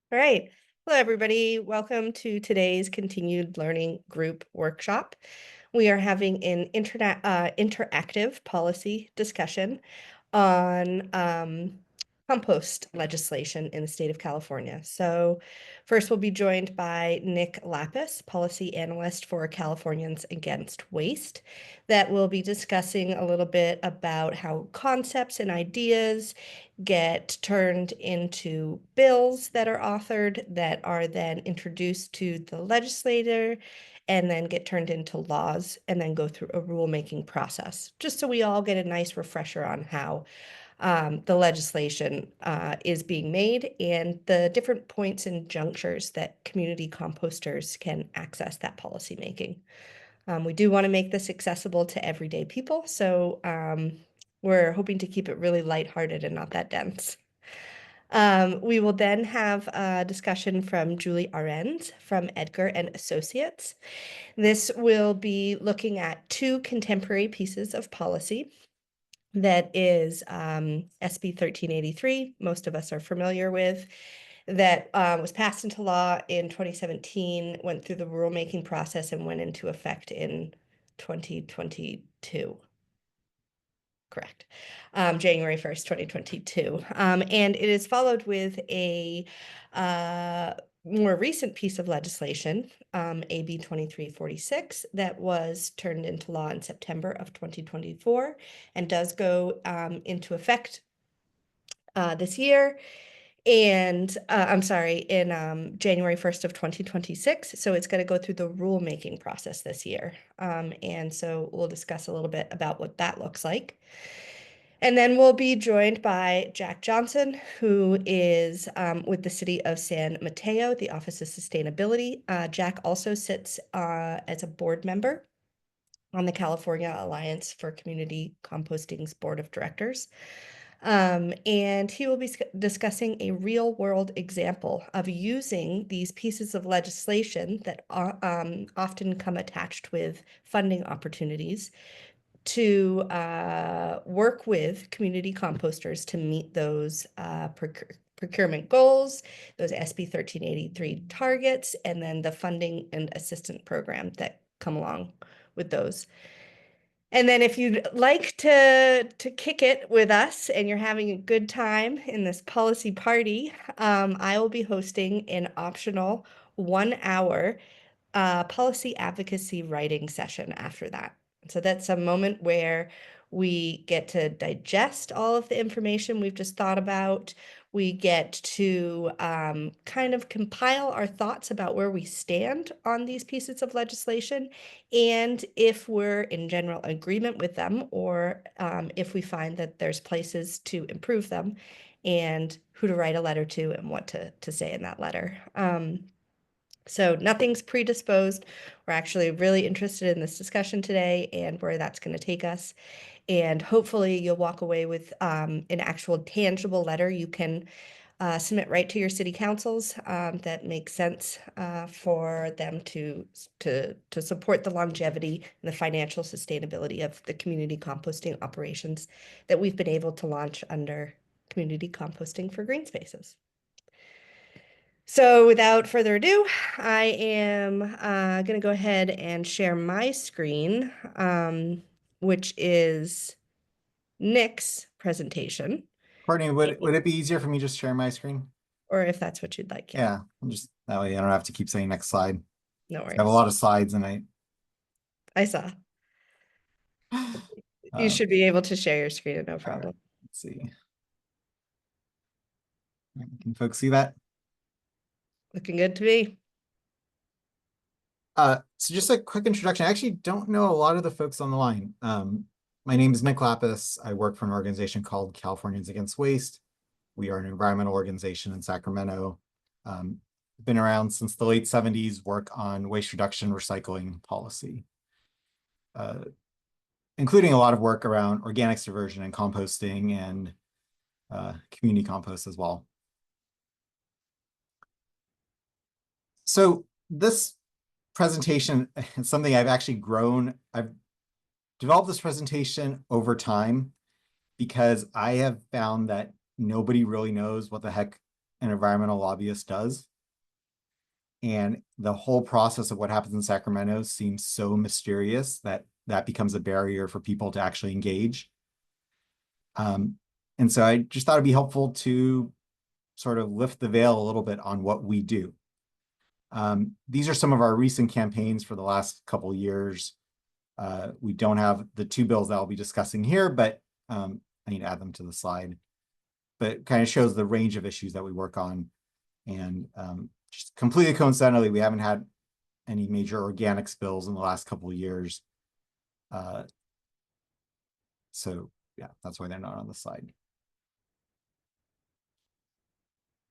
All right. Hello, everybody. Welcome to today's continued learning group workshop. We are having an interactive policy discussion on compost legislation in the state of California. So first we'll be joined by Nick Lapis, policy analyst for Californians Against Waste, that will be discussing a little bit about how concepts and ideas get turned into bills that are authored that are then introduced to the legislator and then get turned into laws and then go through a rulemaking process, just so we all get a nice refresher on how the legislation is being made and the different points and junctures that community composters can access that policy making. We do want to make this accessible to everyday people, so we're hoping to keep it really lighthearted and not that dense. We will then have a discussion from Julie Arenz from Edgar and Associates. This will be looking at two contemporary pieces of policy. That is SB 1383, most of us are familiar with, that was passed into law in 2017, went through the rulemaking process and went into effect in 2022. Correct. January 1st, 2022. And it is followed with a more recent piece of legislation, AB 2346, that was turned into law in September of 2024 and does go into effect this year. And I'm sorry, in January 1st of 2026. So it's going to go through the rulemaking process this year. And so we'll discuss a little bit about what that looks like. And then we'll be joined by Jack Johnson, who is with the City of San Mateo, the Office of Sustainability. Jack also sits as a board member on the California Alliance for Community Composting's Board of Directors. And he will be discussing a real world example of using these pieces of legislation that often come attached with funding opportunities to work with community composters to meet those procurement goals, those SB 1383 targets, and then the funding and assistance program that come along with those. And then if you'd like to kick it with us and you're having a good time in this policy party, I will be hosting an optional 1 hour policy advocacy writing session after that. So that's a moment where we get to digest all of the information we've just thought about. We get to kind of compile our thoughts about where we stand on these pieces of legislation, and if we're in general agreement with them, or if we find that there's places to improve them, and who to write a letter to and what to say in that letter. So nothing's predisposed. We're actually really interested in this discussion today and where that's going to take us. And hopefully you'll walk away with an actual tangible letter you can submit right to your city councils that makes sense for them to support the longevity and the financial sustainability of the community composting operations that we've been able to launch under Community Composting for Green Spaces. So without further ado, I am going to go ahead and share my screen, which is Nick's presentation, Courtney, would it be easier for me just share my screen? or if that's what you'd like. Yeah, I'm just that way I don't have to keep saying next slide. No I have a worries. lot of slides and I saw. You should be able to share your screen, no problem. let's see. Can folks see that? Looking good to me. So just a quick introduction. I actually don't know a lot of the folks on the line. My name is Nick Lapis. I work for an organization called Californians Against Waste. We are an environmental organization in Sacramento. Been around since the late 70s, work on waste reduction, recycling policy, including a lot of work around organics diversion and composting and community compost as well. So this presentation is something I've actually grown. I've developed this presentation over time because I have found that nobody really knows what the heck an environmental lobbyist does. And the whole process of what happens in Sacramento seems so mysterious that that becomes a barrier for people to actually engage. And so I just thought it'd be helpful to sort of lift the veil a little bit on what we do. These are some of our recent campaigns for the last couple of years. We don't have the two bills that I'll be discussing here, but I need to add them to the slide. But it kind of shows the range of issues that we work on. And just completely coincidentally, we haven't had any major organic spills in the last couple of years. So yeah, that's why they're not on the slide.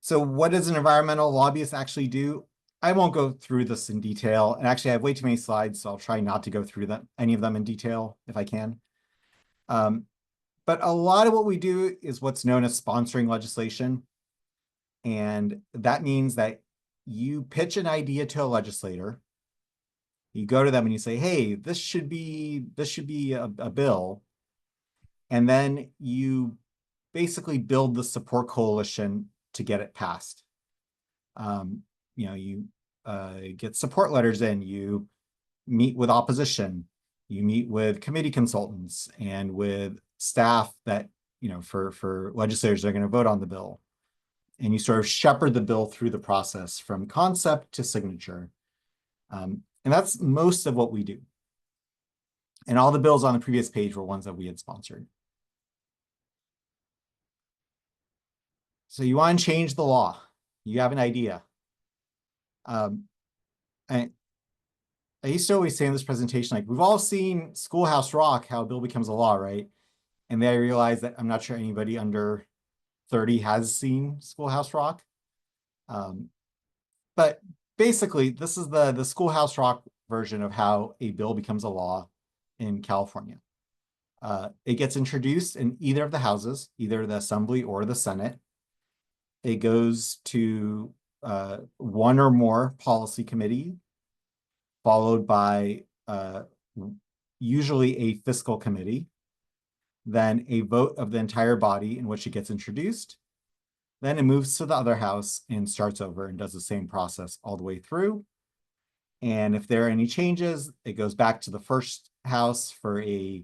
So what does an environmental lobbyist actually do? I won't go through this in detail. And actually I have way too many slides, so I'll try not to go through any of them in detail if I can. But a lot of what we do is what's known as sponsoring legislation. And that means that you pitch an idea to a legislator. You go to them and you say, hey, this should be a bill. And then you basically build the support coalition to get it passed. You get support letters in, you meet with opposition, you meet with committee consultants and with staff that, for legislators that are going to vote on the bill. And you sort of shepherd the bill through the process from concept to signature. And that's most of what we do. And all the bills on the previous page were ones that we had sponsored. So you want to change the law. You have an idea. I used to always say in this presentation, like, we've all seen Schoolhouse Rock, how a bill becomes a law, right? And then I realized that I'm not sure anybody under 30 has seen Schoolhouse Rock. But basically, this is the Schoolhouse Rock version of how a bill becomes a law in California. It gets introduced in either of the houses, either the Assembly or the Senate. It goes to one or more policy committee, followed by usually a fiscal committee, then a vote of the entire body in which it gets introduced. Then it moves to the other house and starts over and does the same process all the way through. And if there are any changes, it goes back to the first house for a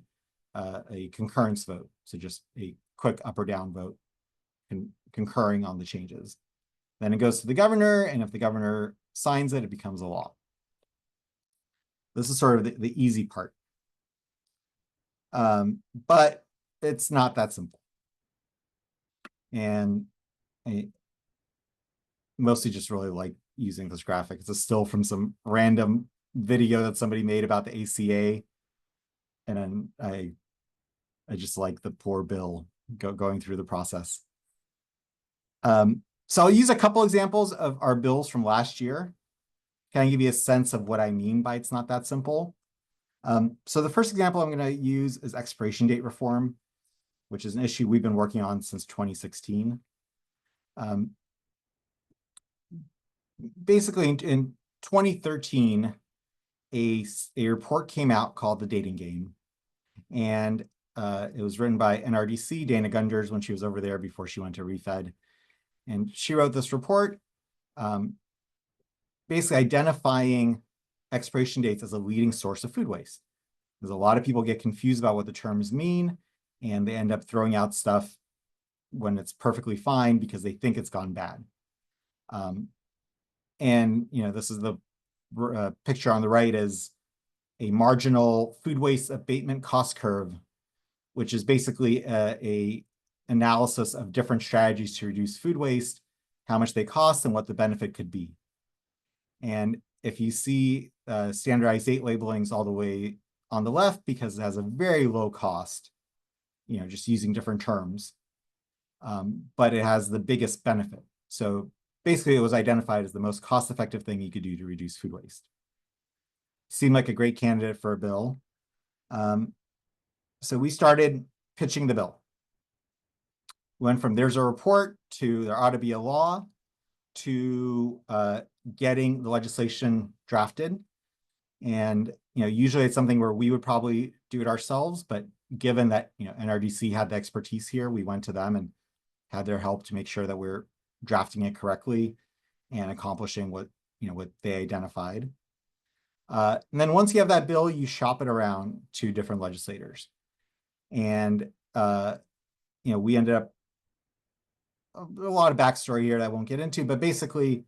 concurrence vote. So just a quick up or down vote concurring on the changes. Then it goes to the governor, and if the governor signs it, it becomes a law. This is sort of the easy part. But it's not that simple. And I mostly just really like using this graphic. It's a still from some random video that somebody made about the ACA. And then I just like the poor bill going through the process. So I'll use a couple examples of our bills from last year. Kind of give you a sense of what I mean by it's not that simple. So the first example I'm going to use is expiration date reform, which is an issue we've been working on since 2016. Basically, in 2013, a report came out called The Dating Game. And it was written by NRDC, Dana Gunders, when she was over there before she went to ReFed. And she wrote this report basically identifying expiration dates as a leading source of food waste. Because a lot of people get confused about what the terms mean, and they end up throwing out stuff when it's perfectly fine because they think it's gone bad. And this is the picture on the right is a marginal food waste abatement cost curve, which is basically a analysis of different strategies to reduce food waste, how much they cost, and what the benefit could be. And if you see standardized date labelings all the way on the left, because it has a very low cost, just using different terms, but it has the biggest benefit. So basically, it was identified as the most cost-effective thing you could do to reduce food waste. Seemed like a great candidate for a bill. So we started pitching the bill. Went from there's a report to there ought to be a law to getting the legislation drafted. And usually it's something where we would probably do it ourselves, but given that NRDC had the expertise here, we went to them and had their help to make sure that we're drafting it correctly and accomplishing what they identified. And then once you have that bill, you shop it around to different legislators. And we ended up a lot of backstory here that I won't get into, but basically,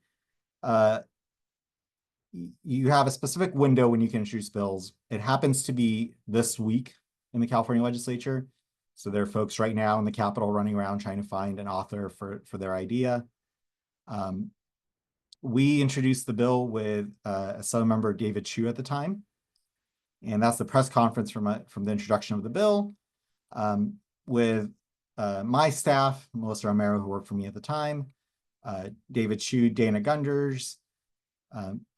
you have a specific window when you can introduce bills. It happens to be this week in the California legislature. So there are folks right now in the Capitol running around trying to find an author for their idea. We introduced the bill with a Assembly member, David Chu, at the time. And that's the press conference from the introduction of the bill, with my staff, Melissa Romero, who worked for me at the time, David Chu, Dana Gunders,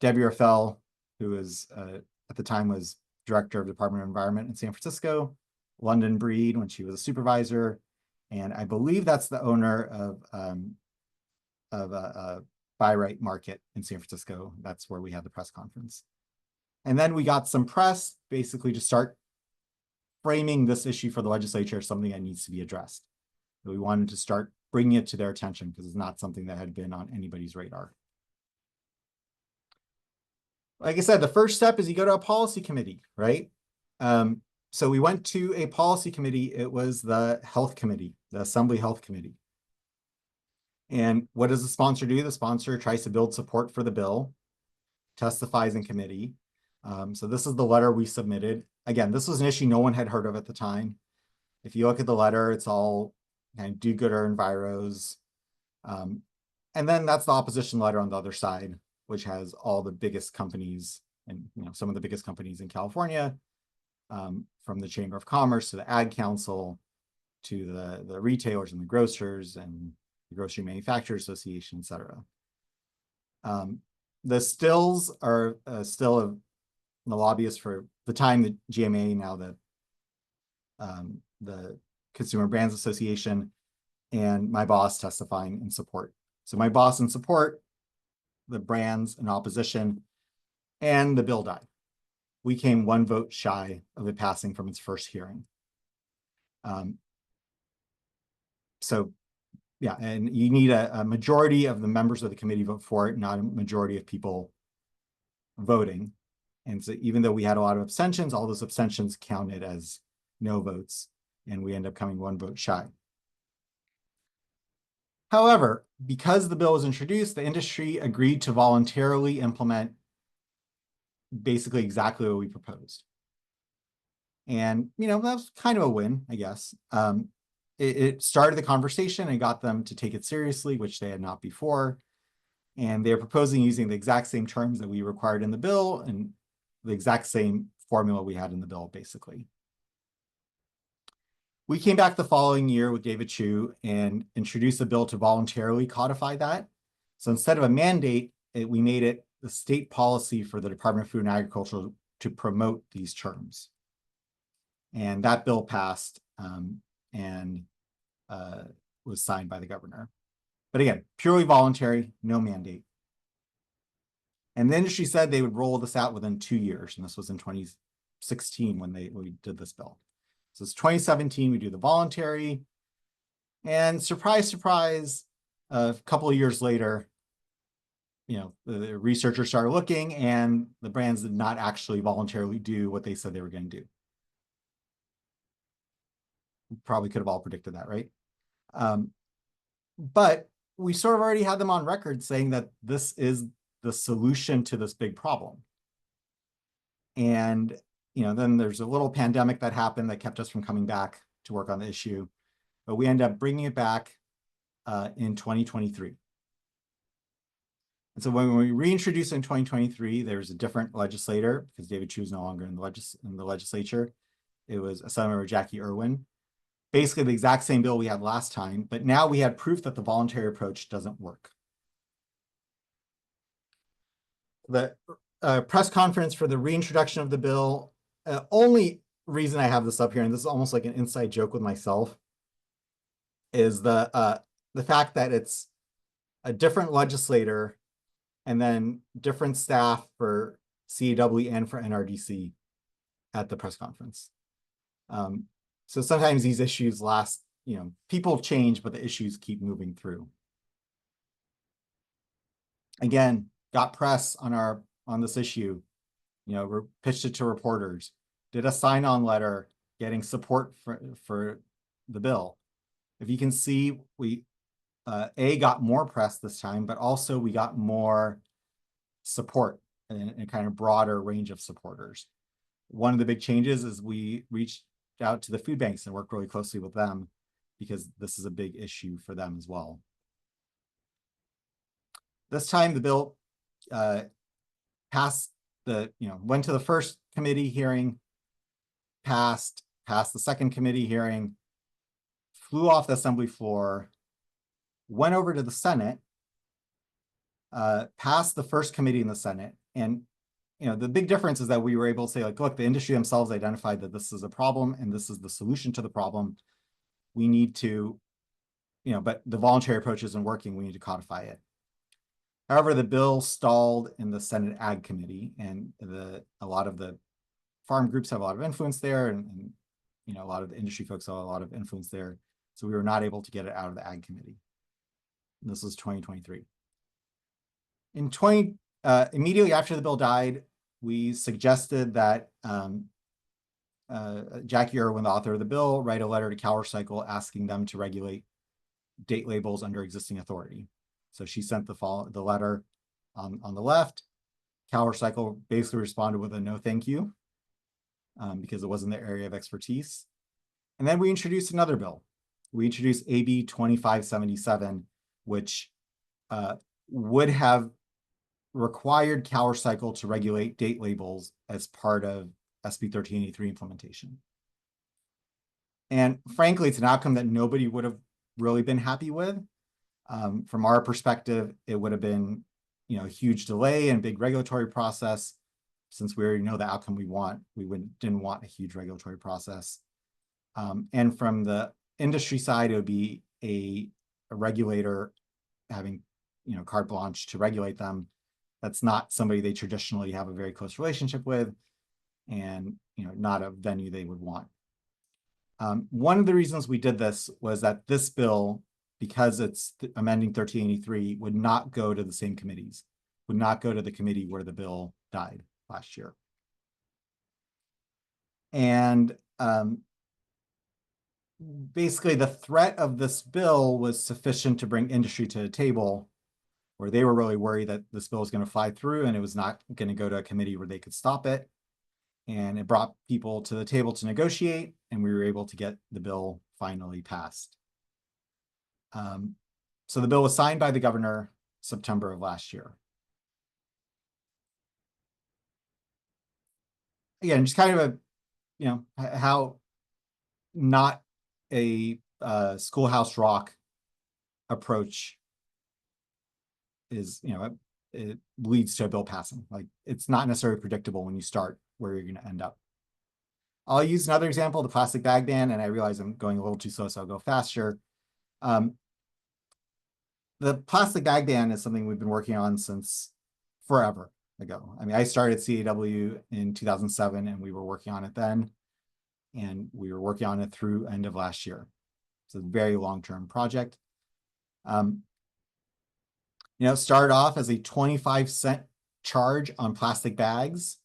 Debbie Rafael, who was at the time was director of the Department of Environment in San Francisco, London Breed when she was a supervisor, and I believe that's the owner of a buy right market in San Francisco. That's where we had the press conference. And then we got some press basically to start framing this issue for the legislature as something that needs to be addressed. So we wanted to start bringing it to their attention because it's not something that had been on anybody's radar. Like I said, the first step is you go to a policy committee, right? So we went to a policy committee. It was the health committee, the Assembly Health Committee. And what does the sponsor do? The sponsor tries to build support for the bill, testifies in committee. So this is the letter we submitted. Again, this was an issue no one had heard of at the time. If you look at the letter, it's all kind of do-gooder enviros. And then that's the opposition letter on the other side, which has all the biggest companies and some of the biggest companies in California, from the Chamber of Commerce to the Ad Council to the retailers and the grocers and the Grocery Manufacturers Association, et cetera. The stills are still the lobbyists for the time, the GMA, now the Consumer Brands Association, and my boss testifying in support. So my boss in support, the brands in opposition, and the bill died. We came one vote shy of it passing from its first hearing. So yeah, and you need a majority of the members of the committee vote for it, not a majority of people voting. And so even though we had a lot of abstentions, all those abstentions counted as no votes, and we end up coming one vote shy. However, because the bill was introduced, the industry agreed to voluntarily implement basically exactly what we proposed. And, that was kind of a win, I guess. It started the conversation and got them to take it seriously, which they had not before. And they're proposing using the exact same terms that we required in the bill and the exact same formula we had in the bill, basically. We came back the following year with David Chu and introduced a bill to voluntarily codify that. So instead of a mandate, we made it the state policy for the Department of Food and Agriculture to promote these terms. And that bill passed and was signed by the governor. But again, purely voluntary, no mandate. And the industry said they would roll this out within 2 years. And this was in 2016 when we did this bill. So it's 2017, we do the voluntary. And surprise, surprise, a couple of years later, the researchers started looking and the brands did not actually voluntarily do what they said they were going to do. We probably could have all predicted that, right? But we sort of already had them on record saying that this is the solution to this big problem. And, then there's a little pandemic that happened that kept us from coming back to work on the issue. But we end up bringing it back in 2023. And so when we reintroduced it in 2023, there's a different legislator because David Chu is no longer in the legislature. It was Assemblymember Jackie Irwin. Basically the exact same bill we had last time, but now we had proof that the voluntary approach doesn't work. The press conference for the reintroduction of the bill, only reason I have this up here, and this is almost like an inside joke with myself, is the fact that it's a different legislator and then different staff for CAW and for NRDC at the press conference. So sometimes these issues last, people change, but the issues keep moving through. Again, got press on this issue, pitched it to reporters, did a sign-on letter getting support for the bill. If you can see, we got more press this time, but also we got more support and a kind of broader range of supporters. One of the big changes is we reached out to the food banks and worked really closely with them because this is a big issue for them as well. This time the bill passed went to the first committee hearing, passed the second committee hearing, flew off the assembly floor, went over to the Senate, passed the first committee in the Senate. And the big difference is that we were able to say, like, look, the industry themselves identified that this is a problem and this is the solution to the problem. We need to, but the voluntary approach isn't working. We need to codify it. However, the bill stalled in the Senate Ag Committee, and a lot of the farm groups have a lot of influence there, and a lot of the industry folks have a lot of influence there. So we were not able to get it out of the Ag Committee. And this was 2023. Immediately after the bill died, we suggested that Jackie Irwin, the author of the bill, write a letter to CalRecycle asking them to regulate date labels under existing authority. So she sent the letter on the left. CalRecycle basically responded with a no thank you because it wasn't their area of expertise. And then we introduced another bill. We introduced AB 2577, which would have required CalRecycle to regulate date labels as part of SB 1383 implementation. And frankly, it's an outcome that nobody would have really been happy with. From our perspective, it would have been, a huge delay and big regulatory process. Since we already know the outcome we want, we didn't want a huge regulatory process. And from the industry side, it would be a regulator having, carte blanche to regulate them. That's not somebody they traditionally have a very close relationship with, and not a venue they would want. One of the reasons we did this was that this bill, because it's amending 1383, would not go to the same committees, would not go to the committee where the bill died last year. And basically the threat of this bill was sufficient to bring industry to the table, where they were really worried that this bill was going to fly through and it was not going to go to a committee where they could stop it. And it brought people to the table to negotiate, and we were able to get the bill finally passed. So the bill was signed by the governor September of last year. Again, just kind of how not a schoolhouse rock approach is, it leads to a bill passing. Like, it's not necessarily predictable when you start where you're going to end up. I'll use another example, the plastic bag ban, and I realize I'm going a little too slow, so I'll go faster. The plastic bag ban is something we've been working on since forever ago. I mean, I started CAW in 2007, and we were working on it then, and we were working on it through end of last year. It's a very long-term project. It started off as a 25-cent charge on plastic bags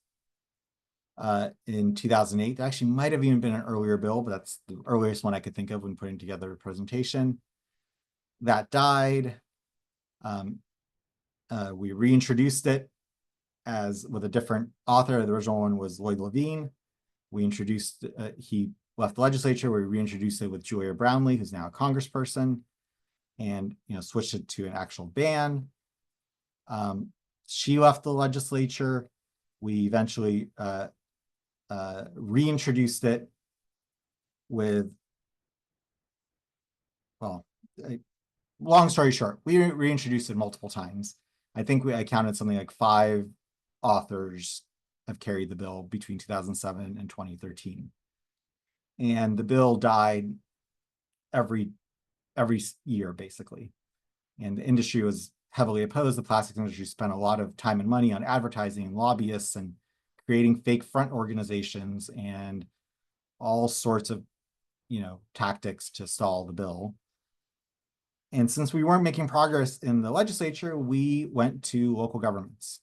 in 2008. That actually might have even been an earlier bill, but that's the earliest one I could think of when putting together a presentation. That died. We reintroduced it with a different author. The original one was Lloyd Levine. We introduced, he left the legislature. We reintroduced it with Julia Brownlee, who's now a congressperson, and switched it to an actual ban. She left the legislature. We eventually reintroduced it with, well, long story short, we reintroduced it multiple times. I think I counted something like 5 authors have carried the bill between 2007 and 2013. And the bill died every year, basically. And the industry was heavily opposed. The plastics industry spent a lot of time and money on advertising and lobbyists and creating fake front organizations and all sorts of, tactics to stall the bill. And since we weren't making progress in the legislature, we went to local governments.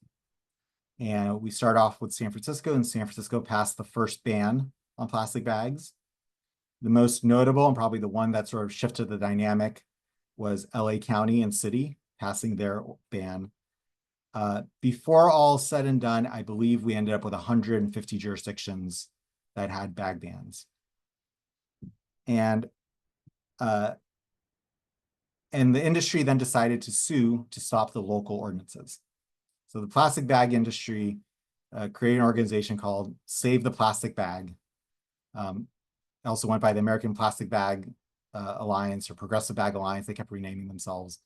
And we start off with San Francisco, and San Francisco passed the first ban on plastic bags. The most notable, and probably the one that sort of shifted the dynamic, was LA County and City passing their ban. Before all said and done, I believe we ended up with 150 jurisdictions that had bag bans. And the industry then decided to sue to stop the local ordinances. So the plastic bag industry created an organization called Save the Plastic Bag. Also went by the American Plastic Bag Alliance or Progressive Bag Alliance. They kept renaming themselves.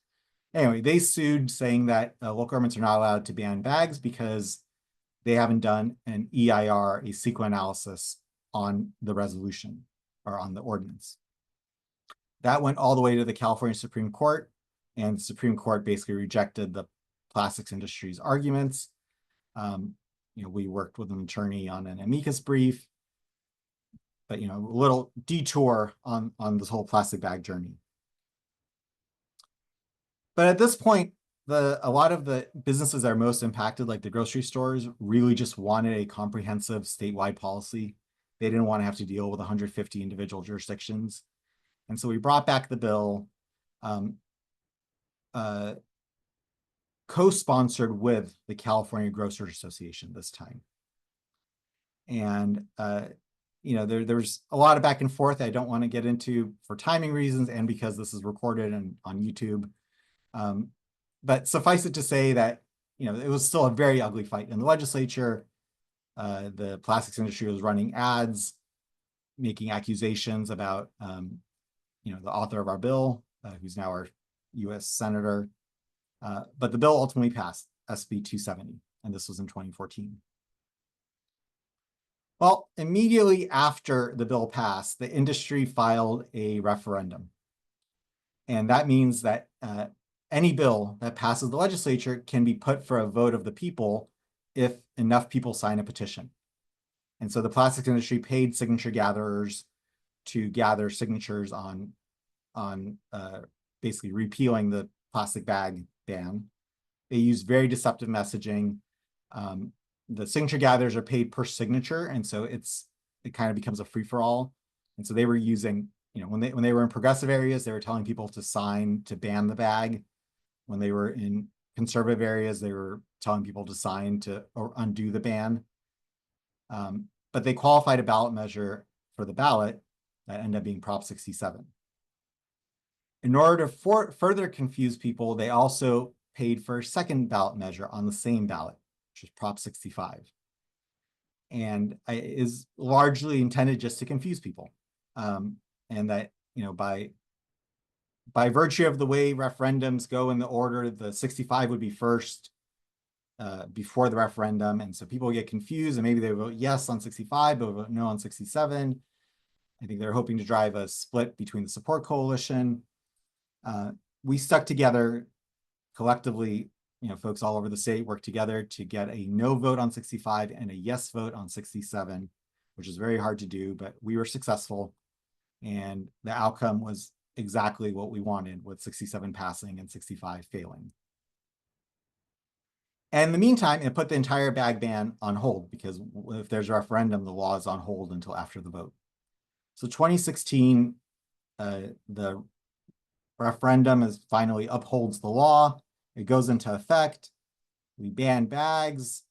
Anyway, they sued saying that local governments are not allowed to ban bags because they haven't done an EIR, a CEQA analysis on the resolution or on the ordinance. That went all the way to the California Supreme Court, and the Supreme Court basically rejected the plastics industry's arguments. We worked with an attorney on an amicus brief, but a little detour on this whole plastic bag journey. But at this point, a lot of the businesses that are most impacted, like the grocery stores, really just wanted a comprehensive statewide policy. They didn't want to have to deal with 150 individual jurisdictions. And so we brought back the bill, co-sponsored with the California Grocers Association this time. And there's a lot of back and forth I don't want to get into for timing reasons and because this is recorded and on YouTube. But suffice it to say that it was still a very ugly fight in the legislature. The plastics industry was running ads, making accusations about the author of our bill, who's now our U.S. Senator. But the bill ultimately passed, SB1383, and this was in 2014. Well, immediately after the bill passed, the industry filed a referendum. And that means that any bill that passes the legislature can be put for a vote of the people if enough people sign a petition. And so the plastics industry paid signature gatherers to gather signatures on basically repealing the plastic bag ban. They use very deceptive messaging. The signature gatherers are paid per signature, and so it kind of becomes a free-for-all. And so they were using, when they were in progressive areas, they were telling people to sign to ban the bag. When they were in conservative areas, they were telling people to sign to or undo the ban. But they qualified a ballot measure for the ballot that ended up being Prop 67. In order to further confuse people, they also paid for a second ballot measure on the same ballot, which is Prop 65. And is largely intended just to confuse people. And that, by virtue of the way referendums go in the order, the 65 would be first before the referendum. And so people get confused and maybe they vote yes on 65, but vote no on 67. I think they're hoping to drive a split between the support coalition. We stuck together collectively, folks all over the state worked together to get a no vote on 65 and a yes vote on 67, which is very hard to do, but we were successful. And the outcome was exactly what we wanted, with 67 passing and 65 failing. And in the meantime, it put the entire bag ban on hold, because if there's a referendum, the law is on hold until after the vote. So 2016, the referendum finally upholds the law. It goes into effect. We ban bags.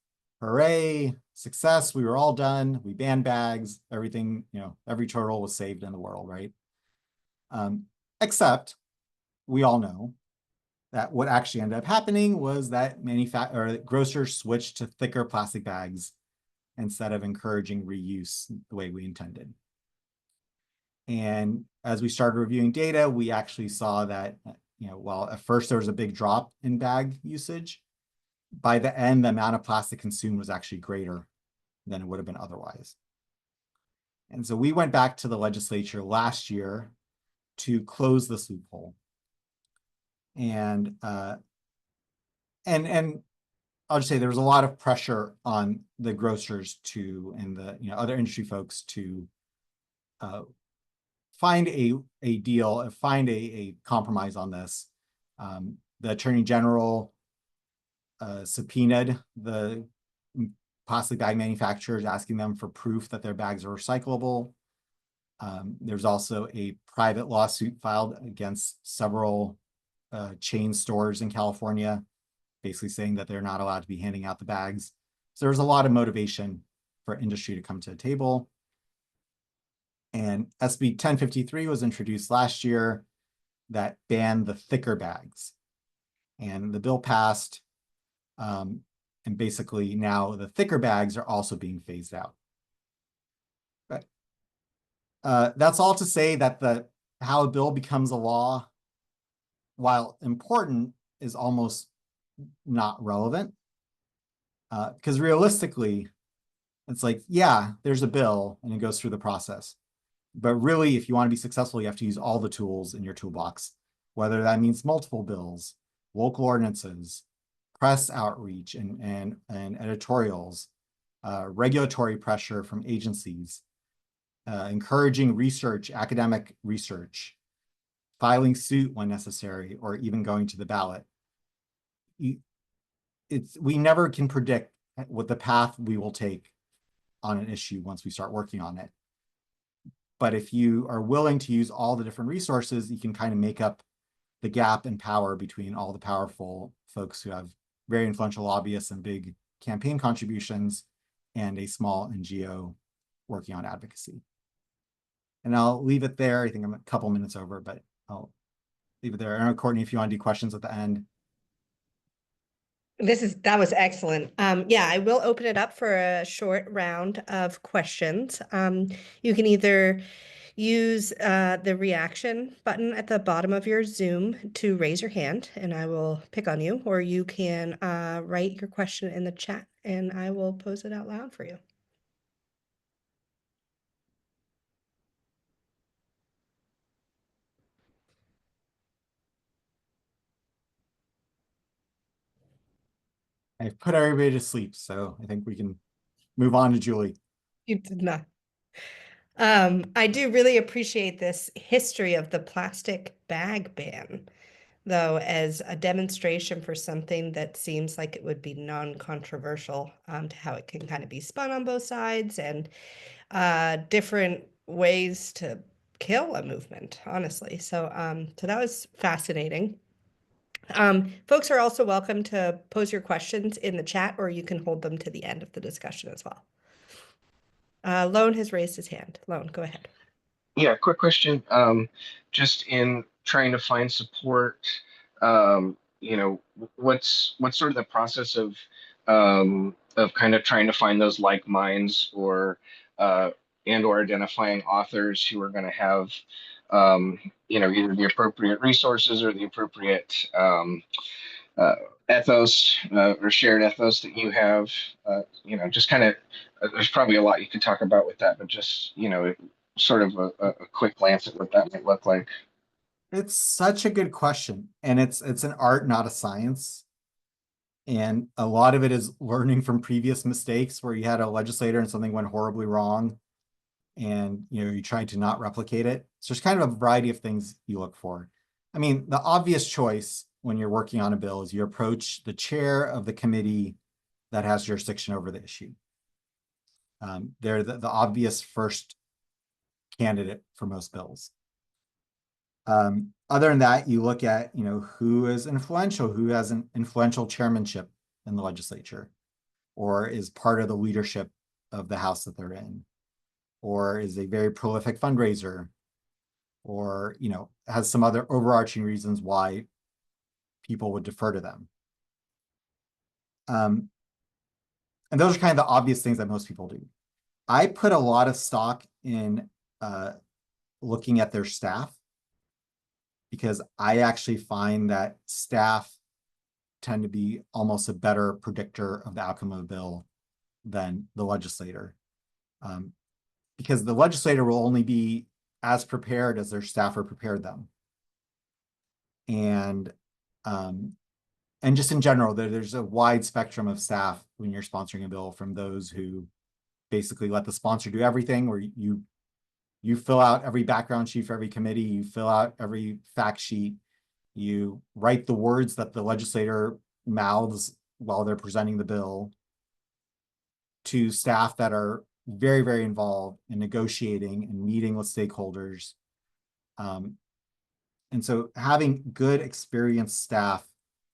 Hooray, success. We were all done. We banned bags. Everything, every turtle was saved in the world, right? Except we all know that what actually ended up happening was that grocers switched to thicker plastic bags instead of encouraging reuse the way we intended. And as we started reviewing data, we actually saw that, while at first there was a big drop in bag usage, by the end, the amount of plastic consumed was actually greater than it would have been otherwise. And so we went back to the legislature last year to close this loophole. And I'll just say there was a lot of pressure on the grocers and the other industry folks to find a deal, find a compromise on this. The Attorney General subpoenaed the plastic bag manufacturers, asking them for proof that their bags are recyclable. There's also a private lawsuit filed against several chain stores in California, basically saying that they're not allowed to be handing out the bags. So there's a lot of motivation for industry to come to the table. And SB 1053 was introduced last year that banned the thicker bags. And the bill passed, and basically now the thicker bags are also being phased out. But that's all to say that how a bill becomes a law, while important, is almost not relevant. Because realistically, it's like, yeah, there's a bill and it goes through the process. But really, if you want to be successful, you have to use all the tools in your toolbox, whether that means multiple bills, local ordinances, press outreach and editorials, regulatory pressure from agencies, encouraging research, academic research, filing suit when necessary, or even going to the ballot. We never can predict what the path we will take on an issue once we start working on it. But if you are willing to use all the different resources, you can kind of make up the gap in power between all the powerful folks who have very influential lobbyists and big campaign contributions and a small NGO working on advocacy. And I'll leave it there. I think I'm a couple minutes over, but I'll leave it there. I don't know, Courtney, if you want to do questions at the end. That was excellent. Yeah, I will open it up for a short round of questions. You can either use the reaction button at the bottom of your Zoom to raise your hand and I will pick on you, or you can write your question in the chat and I will pose it out loud for you. I've put everybody to sleep, so I think we can move on to Julie. You did not. I do really appreciate this history of the plastic bag ban, though, as a demonstration for something that seems like it would be non-controversial, to how it can kind of be spun on both sides and different ways to kill a movement, honestly. So that was fascinating. Folks are also welcome to pose your questions in the chat, or you can hold them to the end of the discussion as well. Lone has raised his hand. Lone, go ahead. Yeah, quick question. Just in trying to find support, what's sort of the process of kind of trying to find those like minds, or or identifying authors who are going to have either the appropriate resources or the appropriate ethos or shared ethos that you have. Just kind of there's probably a lot you could talk about with that, but just sort of a quick glance at what that might look like. It's such a good question, and it's an art, not a science. And a lot of it is learning from previous mistakes where you had a legislator and something went horribly wrong, and you try to not replicate it. So there's kind of a variety of things you look for. I mean, the obvious choice when you're working on a bill is you approach the chair of the committee that has jurisdiction over the issue. They're the obvious first candidate for most bills. Other than that, you look at who is influential, who has an influential chairmanship in the legislature, or is part of the leadership of the house that they're in, or is a very prolific fundraiser, or has some other overarching reasons why people would defer to them. And those are kind of the obvious things that most people do. I put a lot of stock in looking at their staff, because I actually find that staff tend to be almost a better predictor of the outcome of a bill than the legislator. Because the legislator will only be as prepared as their staffer prepared them. And just in general, there's a wide spectrum of staff when you're sponsoring a bill, from those who basically let the sponsor do everything, where you You fill out every background sheet for every committee, you fill out every fact sheet, you write the words that the legislator mouths while they're presenting the bill to staff that are very, very involved in negotiating and meeting with stakeholders. And so having good experienced staff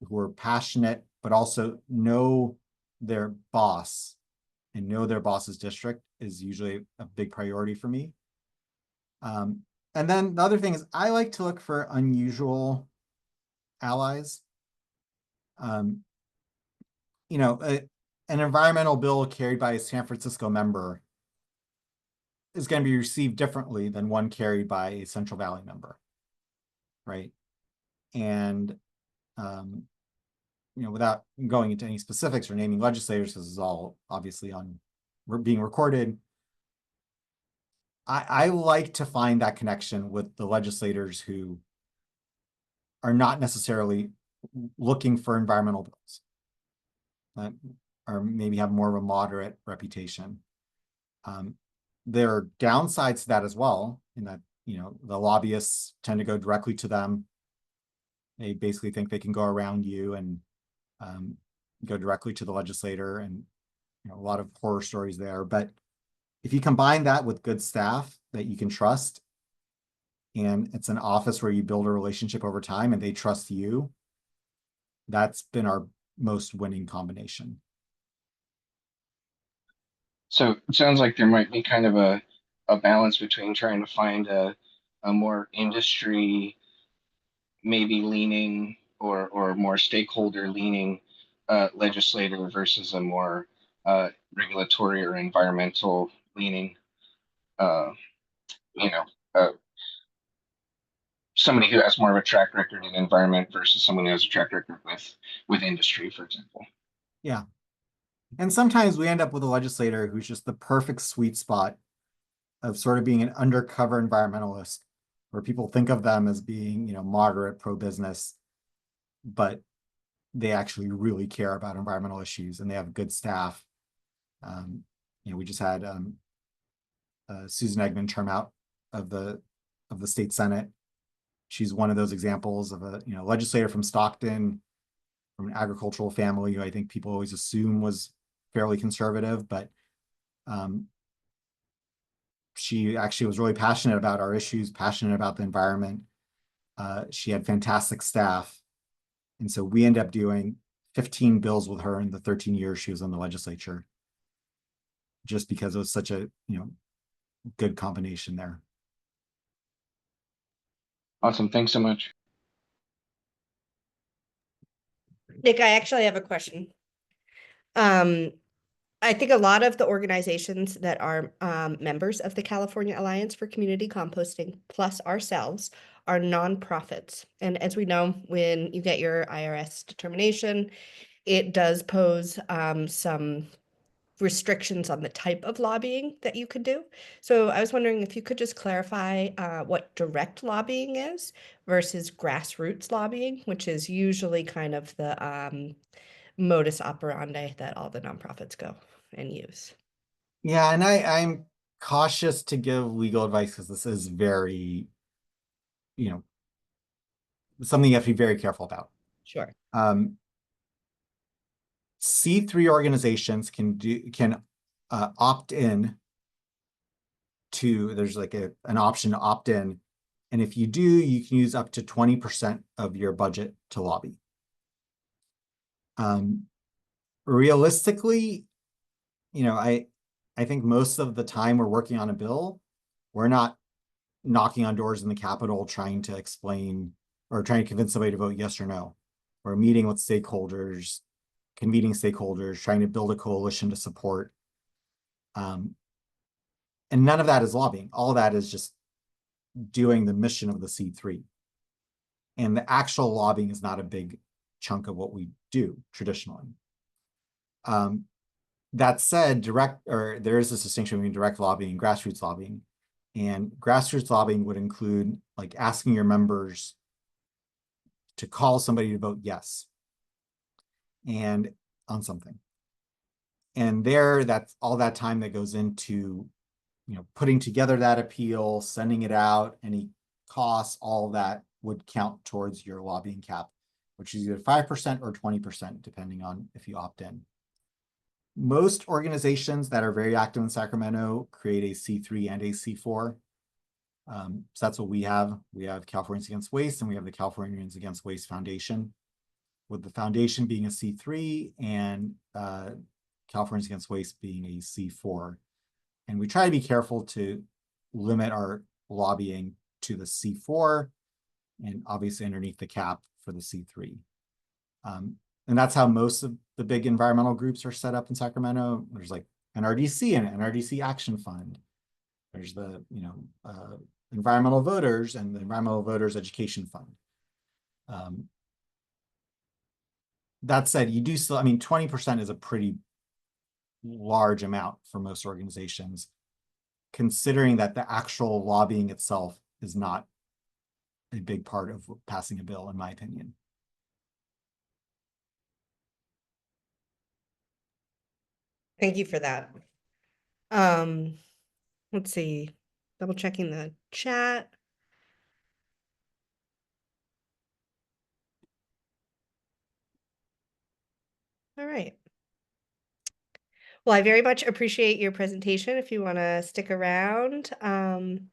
who are passionate, but also know their boss and know their boss's district is usually a big priority for me. And then the other thing is I like to look for unusual allies. An environmental bill carried by a San Francisco member is going to be received differently than one carried by a Central Valley member, right? And without going into any specifics or naming legislators, this is all obviously being recorded. I like to find that connection with the legislators who are not necessarily looking for environmental bills, or maybe have more of a moderate reputation. There are downsides to that as well, in that the lobbyists tend to go directly to them. They basically think they can go around you and go directly to the legislator, and a lot of horror stories there. But if you combine that with good staff that you can trust, and it's an office where you build a relationship over time and they trust you, that's been our most winning combination. So it sounds like there might be kind of a balance between trying to find a more industry maybe leaning or more stakeholder leaning legislator versus a more regulatory or environmental leaning, uh, you know, uh, somebody who has more of a track record in environment versus someone who has a track record with industry, for example. Yeah. And sometimes we end up with a legislator who's just the perfect sweet spot of sort of being an undercover environmentalist, where people think of them as being, moderate, pro-business, but they actually really care about environmental issues and they have good staff. We just had Susan Eggman term out of the state Senate. She's one of those examples of a legislator from Stockton, from an agricultural family who I think people always assume was fairly conservative, but she actually was really passionate about our issues, passionate about the environment. She had fantastic staff. And so we ended up doing 15 bills with her in the 13 years she was in the legislature, just because it was such a, good combination there. Awesome. Thanks so much. Nick, I actually have a question. I think a lot of the organizations that are members of the California Alliance for Community Composting, plus ourselves, are nonprofits. And as we know, when you get your IRS determination, it does pose some restrictions on the type of lobbying that you could do. So I was wondering if you could just clarify what direct lobbying is versus grassroots lobbying, which is usually kind of the modus operandi that all the nonprofits go and use. Yeah, and I'm cautious to give legal advice because this is very, something you have to be very careful about. Sure. C3 organizations can opt in to, there's like an option to opt in. And if you do, you can use up to 20% of your budget to lobby. Realistically, I think most of the time we're working on a bill, we're not knocking on doors in the Capitol trying to explain or trying to convince somebody to vote yes or no. We're meeting with stakeholders, convening stakeholders, trying to build a coalition to support. And none of that is lobbying. All of that is just doing the mission of the C3. And the actual lobbying is not a big chunk of what we do traditionally. That said, there is this distinction between direct lobbying and grassroots lobbying. And grassroots lobbying would include like asking your members to call somebody to vote yes and on something. And that's all that time that goes into putting together that appeal, sending it out, any costs, all of that would count towards your lobbying cap, which is either 5% or 20%, depending on if you opt in. Most organizations that are very active in Sacramento create a C3 and a C4. So that's what we have. We have Californians Against Waste, and we have the Californians Against Waste Foundation, with the foundation being a C3 and Californians Against Waste being a C4. And we try to be careful to limit our lobbying to the C4 and obviously underneath the cap for the C3. And that's how most of the big environmental groups are set up in Sacramento. There's like NRDC and NRDC Action Fund. There's the, environmental voters and the Environmental Voters Education Fund. That said, you do still, 20% is a pretty large amount for most organizations, considering that the actual lobbying itself is not a big part of passing a bill, in my opinion. Thank you for that. Let's see, double checking the chat. All right. Well, I very much appreciate your presentation. If you want to stick around,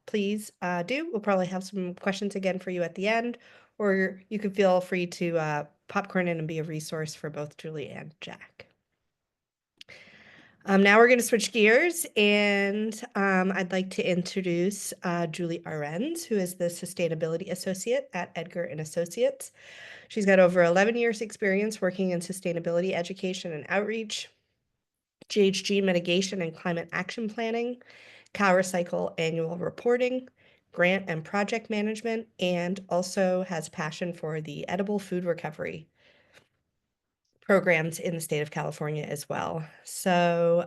please do. We'll probably have some questions again for you at the end, or you can feel free to popcorn in and be a resource for both Julie and Jack. Now we're going to switch gears, and I'd like to introduce Julie Arenz, who is the Sustainability Associate at Edgar and Associates. She's got over 11 years experience working in sustainability education and outreach, GHG mitigation and climate action planning, CalRecycle annual reporting, grant and project management, and also has passion for the edible food recovery programs in the state of California as well. So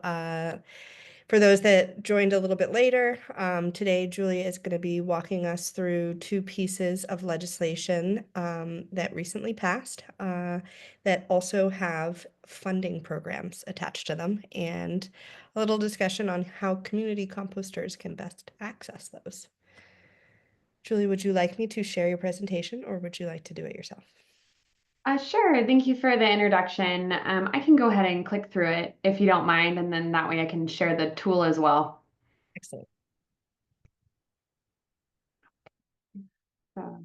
for those that joined a little bit later, today Julia is going to be walking us through two pieces of legislation that recently passed that also have funding programs attached to them, and a little discussion on how community composters can best access those. Julie, would you like me to share your presentation, or would you like to do it yourself? Sure. Thank you for the introduction. I can go ahead and click through it if you don't mind, and then that way I can share the tool as well. Excellent. So,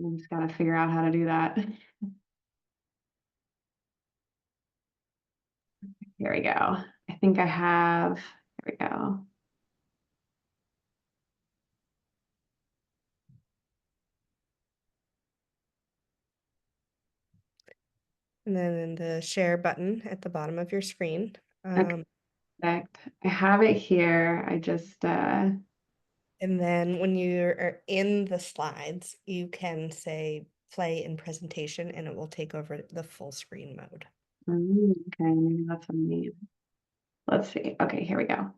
I just got to figure out how to do that. Here we go. I think I have, here we go. And then the share button at the bottom of your screen. Okay. I have it here. I just, And then when you're in the slides, you can say play in presentation, and it will take over the full screen mode. okay, maybe that's what I need. Let's see. Okay, here we go.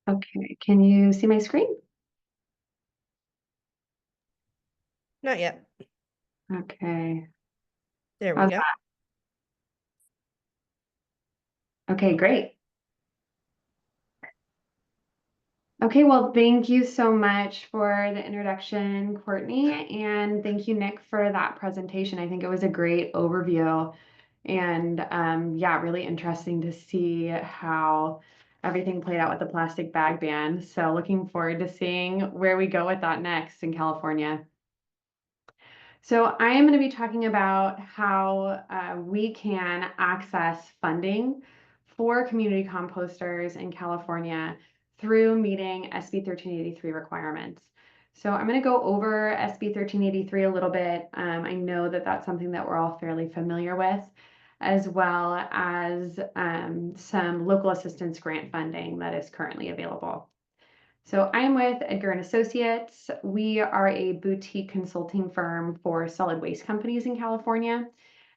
Okay, can you see my screen? Not yet. Okay. There we How's go. that? Okay, great. Okay, well, thank you so much for the introduction, Courtney, and thank you, Nick, for that presentation. I think it was a great overview, and yeah, really interesting to see how everything played out with the plastic bag ban. So looking forward to seeing where we go with that next in California. So I am going to be talking about how we can access funding for community composters in California through meeting SB 1383 requirements. So I'm going to go over SB 1383 a little bit. I know that that's something that we're all fairly familiar with, as well as some local assistance grant funding that is currently available. So I'm with Edgar and Associates. We are a boutique consulting firm for solid waste companies in California.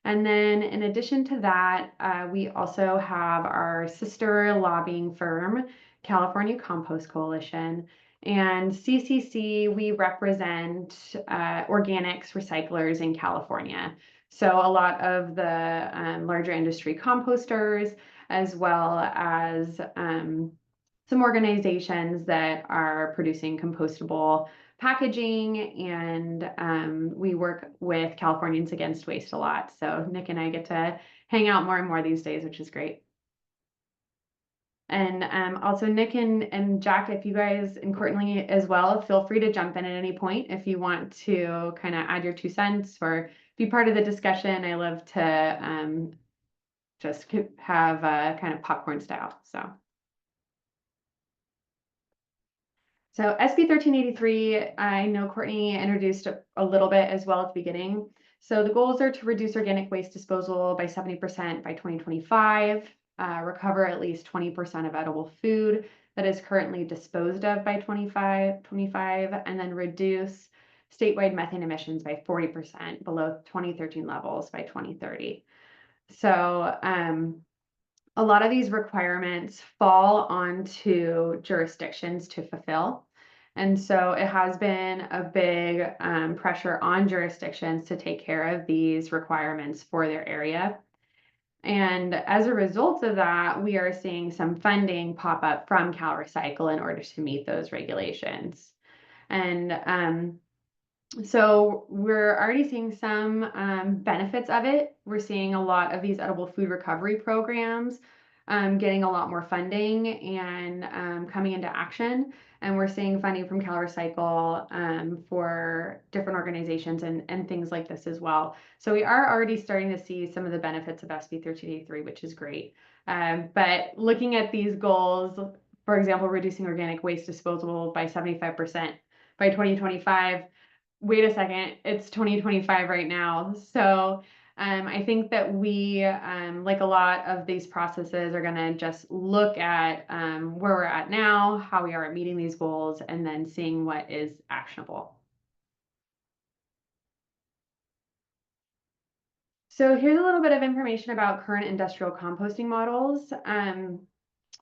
And then in addition to that, we also have our sister lobbying firm, California Compost Coalition. And CCC, we represent organics recyclers in California. So a lot of the larger industry composters, as well as some organizations that are producing compostable packaging, and we work with Californians Against Waste a lot. So Nick and I get to hang out more and more these days, which is great. And also Nick and Jack, if you guys, and Courtney as well, feel free to jump in at any point if you want to kind of add your 2 cents or be part of the discussion. I love to just have kind of popcorn style. So SB 1383, I know Courtney introduced a little bit as well at the beginning. So the goals are to reduce organic waste disposal by 70% by 2025, recover at least 20% of edible food that is currently disposed of by 2025, and then reduce statewide methane emissions by 40% below 2013 levels by 2030. So a lot of these requirements fall onto jurisdictions to fulfill. And so it has been a big pressure on jurisdictions to take care of these requirements for their area. And as a result of that, we are seeing some funding pop up from CalRecycle in order to meet those regulations. And so we're already seeing some benefits of it. We're seeing a lot of these edible food recovery programs getting a lot more funding and coming into action. And we're seeing funding from CalRecycle for different organizations and things like this as well. So we are already starting to see some of the benefits of SB 1383, which is great. But looking at these goals, for example, reducing organic waste disposal by 75% by 2025, wait a second, it's 2025 right now. So I think that we, like a lot of these processes, are going to just look at where we're at now, how we are at meeting these goals, and then seeing what is actionable. So here's a little bit of information about current industrial composting models. And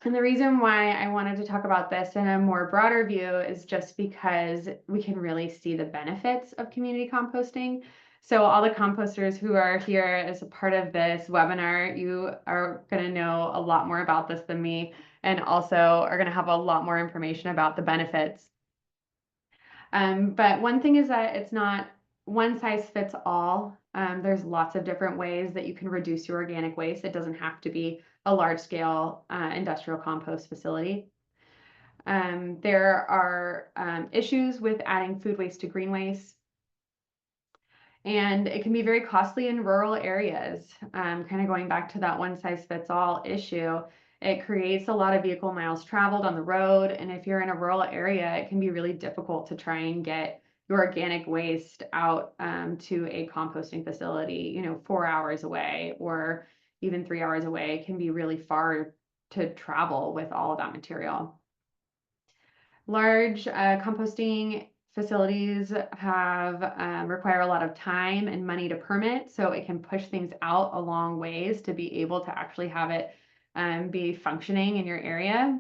the reason why I wanted to talk about this in a more broader view is just because we can really see the benefits of community composting. So all the composters who are here as a part of this webinar, you are going to know a lot more about this than me, and also are going to have a lot more information about the benefits. But one thing is that it's not one size fits all. There's lots of different ways that you can reduce your organic waste. It doesn't have to be a large scale industrial compost facility. There are issues with adding food waste to green waste. And it can be very costly in rural areas. Kind of going back to that one size fits all issue, it creates a lot of vehicle miles traveled on the road. And if you're in a rural area, it can be really difficult to try and get your organic waste out to a composting facility, 4 hours away or even 3 hours away. It can be really far to travel with all of that material. Large composting facilities have require a lot of time and money to permit, so it can push things out a long ways to be able to actually have it be functioning in your area.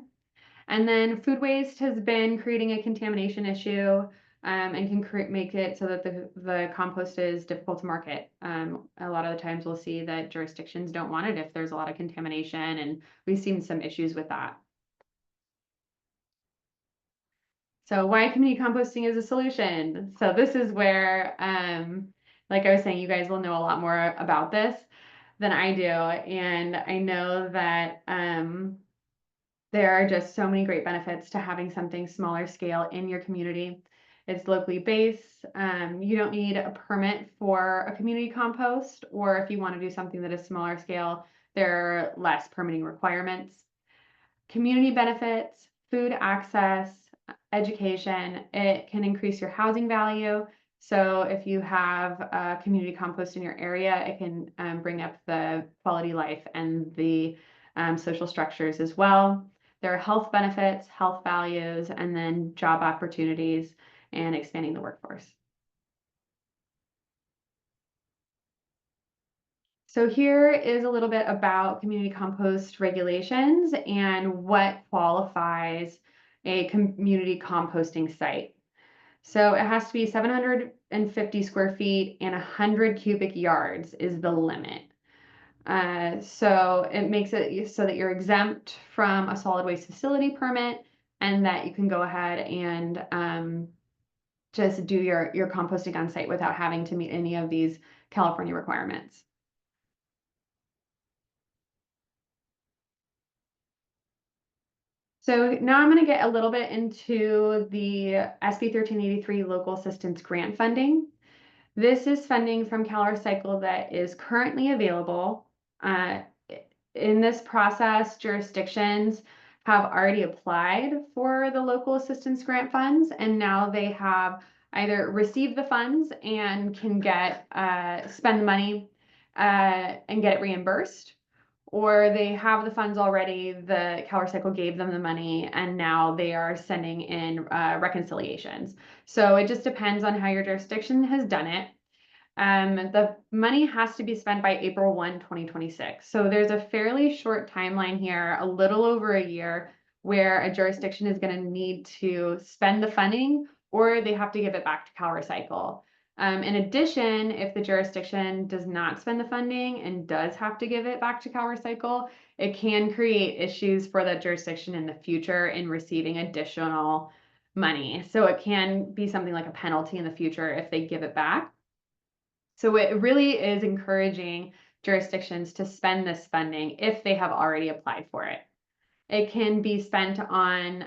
And then food waste has been creating a contamination issue and can make it so that the compost is difficult to market. A lot of the times we'll see that jurisdictions don't want it if there's a lot of contamination, and we've seen some issues with that. So why community composting is a solution? So this is where, like I was saying, you guys will know a lot more about this than I do. And I know that there are just so many great benefits to having something smaller scale in your community. It's locally based. You don't need a permit for a community compost, or if you want to do something that is smaller scale, there are less permitting requirements. Community benefits, food access, education. It can increase your housing value. So if you have a community compost in your area, it can bring up the quality life and the social structures as well. There are health benefits, health values, and then job opportunities and expanding the workforce. So here is a little bit about community compost regulations and what qualifies a community composting site. So it has to be 750 square feet and 100 cubic yards is the limit. So it makes it so that you're exempt from a solid waste facility permit, and that you can go ahead and just do your composting on site without having to meet any of these California requirements. So now I'm going to get a little bit into the SB 1383 local assistance grant funding. This is funding from CalRecycle that is currently available. In this process, jurisdictions have already applied for the local assistance grant funds, and now they have either received the funds and can get spend the money and get it reimbursed, or they have the funds already, the CalRecycle gave them the money, and now they are sending in reconciliations. So it just depends on how your jurisdiction has done it. The money has to be spent by April 1, 2026. So there's a fairly short timeline here, a little over a year, where a jurisdiction is going to need to spend the funding, or they have to give it back to CalRecycle. In addition, if the jurisdiction does not spend the funding and does have to give it back to CalRecycle, it can create issues for that jurisdiction in the future in receiving additional money. So it can be something like a penalty in the future if they give it back. So it really is encouraging jurisdictions to spend this funding if they have already applied for it. It can be spent on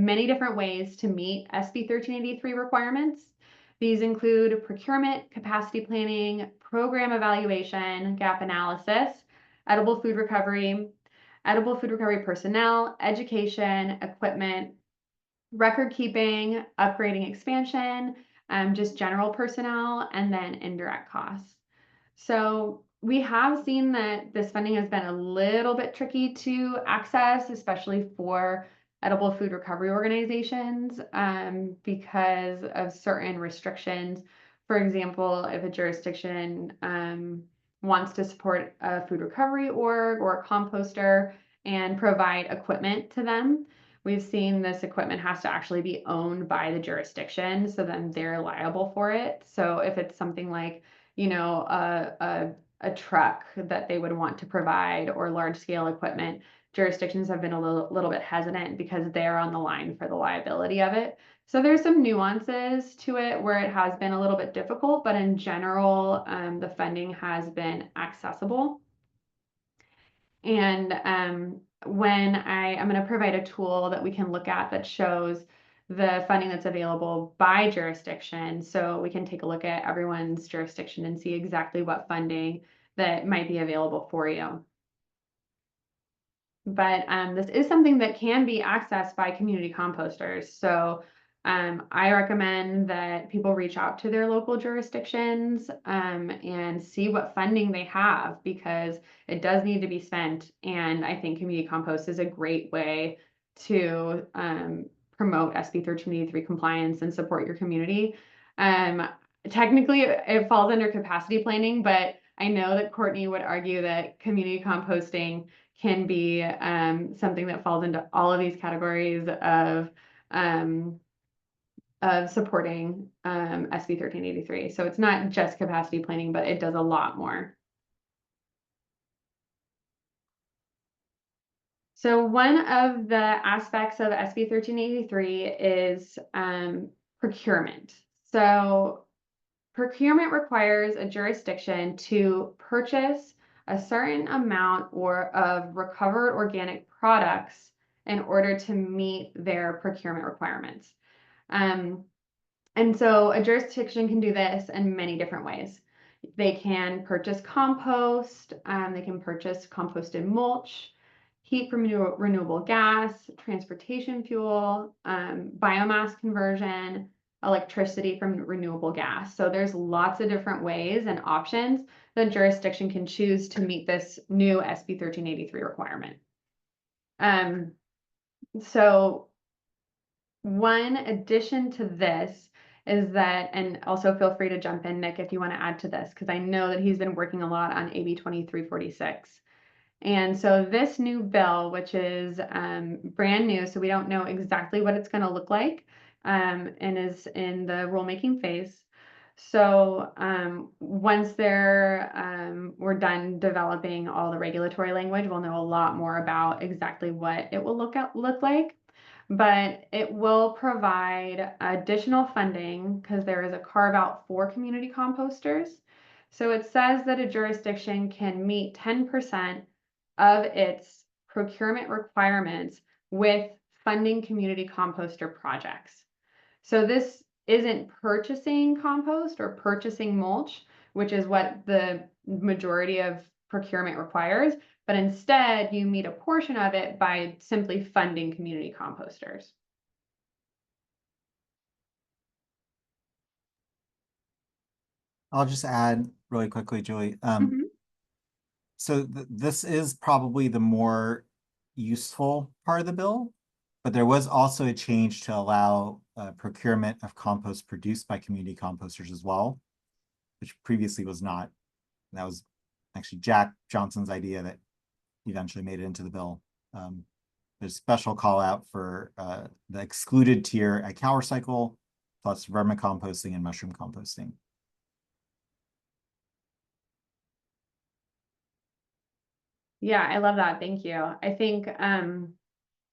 many different ways to meet SB 1383 requirements. These include procurement, capacity planning, program evaluation, gap analysis, edible food recovery personnel, education, equipment, record keeping, upgrading expansion, just general personnel, and then indirect costs. So we have seen that this funding has been a little bit tricky to access, especially for edible food recovery organizations, because of certain restrictions. For example, if a jurisdiction wants to support a food recovery org or a composter and provide equipment to them, we've seen this equipment has to actually be owned by the jurisdiction, so then they're liable for it. So if it's something like, you know, a truck that they would want to provide, or large scale equipment, jurisdictions have been a little bit hesitant because they're on the line for the liability of it. So there's some nuances to it where it has been a little bit difficult, but in general, the funding has been accessible. And when I'm going to provide a tool that we can look at that shows the funding that's available by jurisdiction, so we can take a look at everyone's jurisdiction and see exactly what funding that might be available for you. But this is something that can be accessed by community composters. So I recommend that people reach out to their local jurisdictions and see what funding they have, because it does need to be spent. And I think community compost is a great way to promote SB 1383 compliance and support your community. Technically, it falls under capacity planning, but I know that Courtney would argue that community composting can be something that falls into all of these categories of supporting SB 1383. So it's not just capacity planning, but it does a lot more. So one of the aspects of SB 1383 is procurement. So procurement requires a jurisdiction to purchase a certain amount of recovered organic products in order to meet their procurement requirements. And so a jurisdiction can do this in many different ways. They can purchase compost, they can purchase composted mulch, heat from renewable gas, transportation fuel, biomass conversion, electricity from renewable gas. So there's lots of different ways and options that jurisdiction can choose to meet this new SB 1383 requirement. So one addition to this is that, and also feel free to jump in, Nick, if you want to add to this, because I know that he's been working a lot on AB 2346. And so this new bill, which is brand new, so we don't know exactly what it's going to look like, and is in the rulemaking phase. So once we're done developing all the regulatory language, we'll know a lot more about exactly what it will look like. But it will provide additional funding because there is a carve out for community composters. So it says that a jurisdiction can meet 10% of its procurement requirements with funding community composter projects. So this isn't purchasing compost or purchasing mulch, which is what the majority of procurement requires, but instead you meet a portion of it by simply funding community composters. I'll just add really quickly, Julie. Mhm. So this is probably the more useful part of the bill, but there was also a change to allow procurement of compost produced by community composters as well, which previously was not. That was actually Jack Johnson's idea that eventually made it into the bill. There's a special call out for the excluded tier at CalRecycle, plus vermicomposting and mushroom composting. Yeah, I love that. Thank you. I think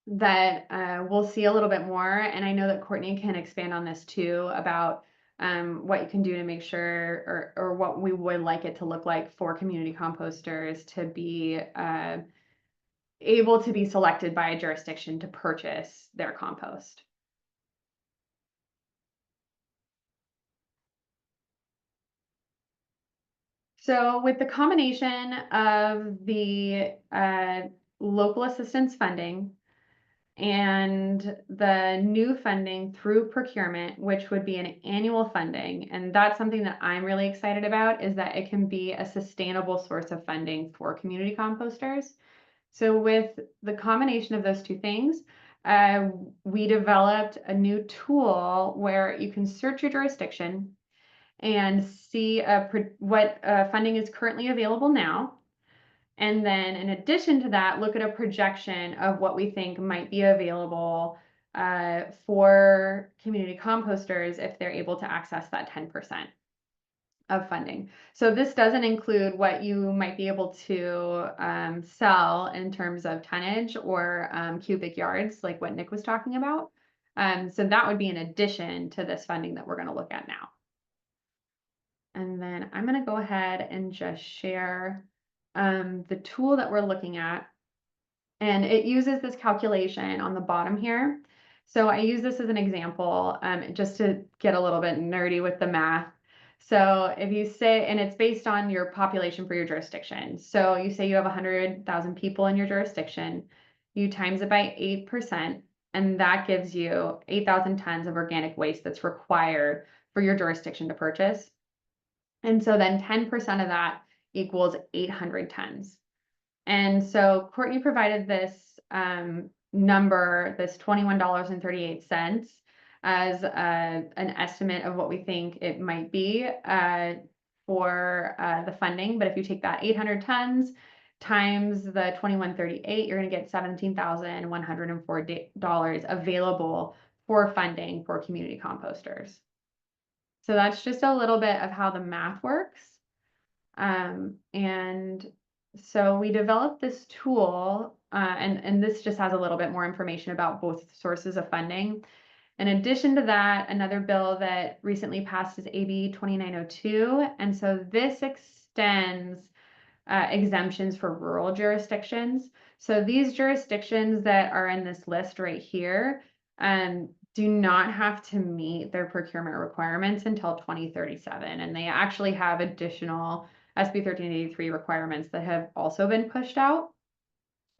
that we'll see a little bit more, and I know that Courtney can expand on this too about what you can do to make sure, or what we would like it to look like for community composters to be able to be selected by a jurisdiction to purchase their compost. So with the combination of the local assistance funding and the new funding through procurement, which would be an annual funding, and that's something that I'm really excited about, is that it can be a sustainable source of funding for community composters. So with the combination of those two things, we developed a new tool where you can search your jurisdiction and see what funding is currently available now. And then in addition to that, look at a projection of what we think might be available for community composters if they're able to access that 10% of funding. So this doesn't include what you might be able to sell in terms of tonnage or cubic yards, like what Nick was talking about. So that would be in addition to this funding that we're going to look at now. And then I'm going to go ahead and just share the tool that we're looking at. And it uses this calculation on the bottom here. So I use this as an example just to get a little bit nerdy with the math. So if you say, and it's based on your population for your jurisdiction. So you say you have 100,000 people in your jurisdiction, you times it by 8%, and that gives you 8,000 tons of organic waste that's required for your jurisdiction to purchase. And so then 10% of that equals 800 tons. And so Courtney provided this number, this $21.38, as an estimate of what we think it might be for the funding. But if you take that 800 tons times the 2138, you're going to get $17,104 available for funding for community composters. So that's just a little bit of how the math works. And so we developed this tool, and this just has a little bit more information about both sources of funding. In addition to that, another bill that recently passed is AB 2902. And so this extends exemptions for rural jurisdictions. So these jurisdictions that are in this list right here do not have to meet their procurement requirements until 2037. And they actually have additional SB 1383 requirements that have also been pushed out.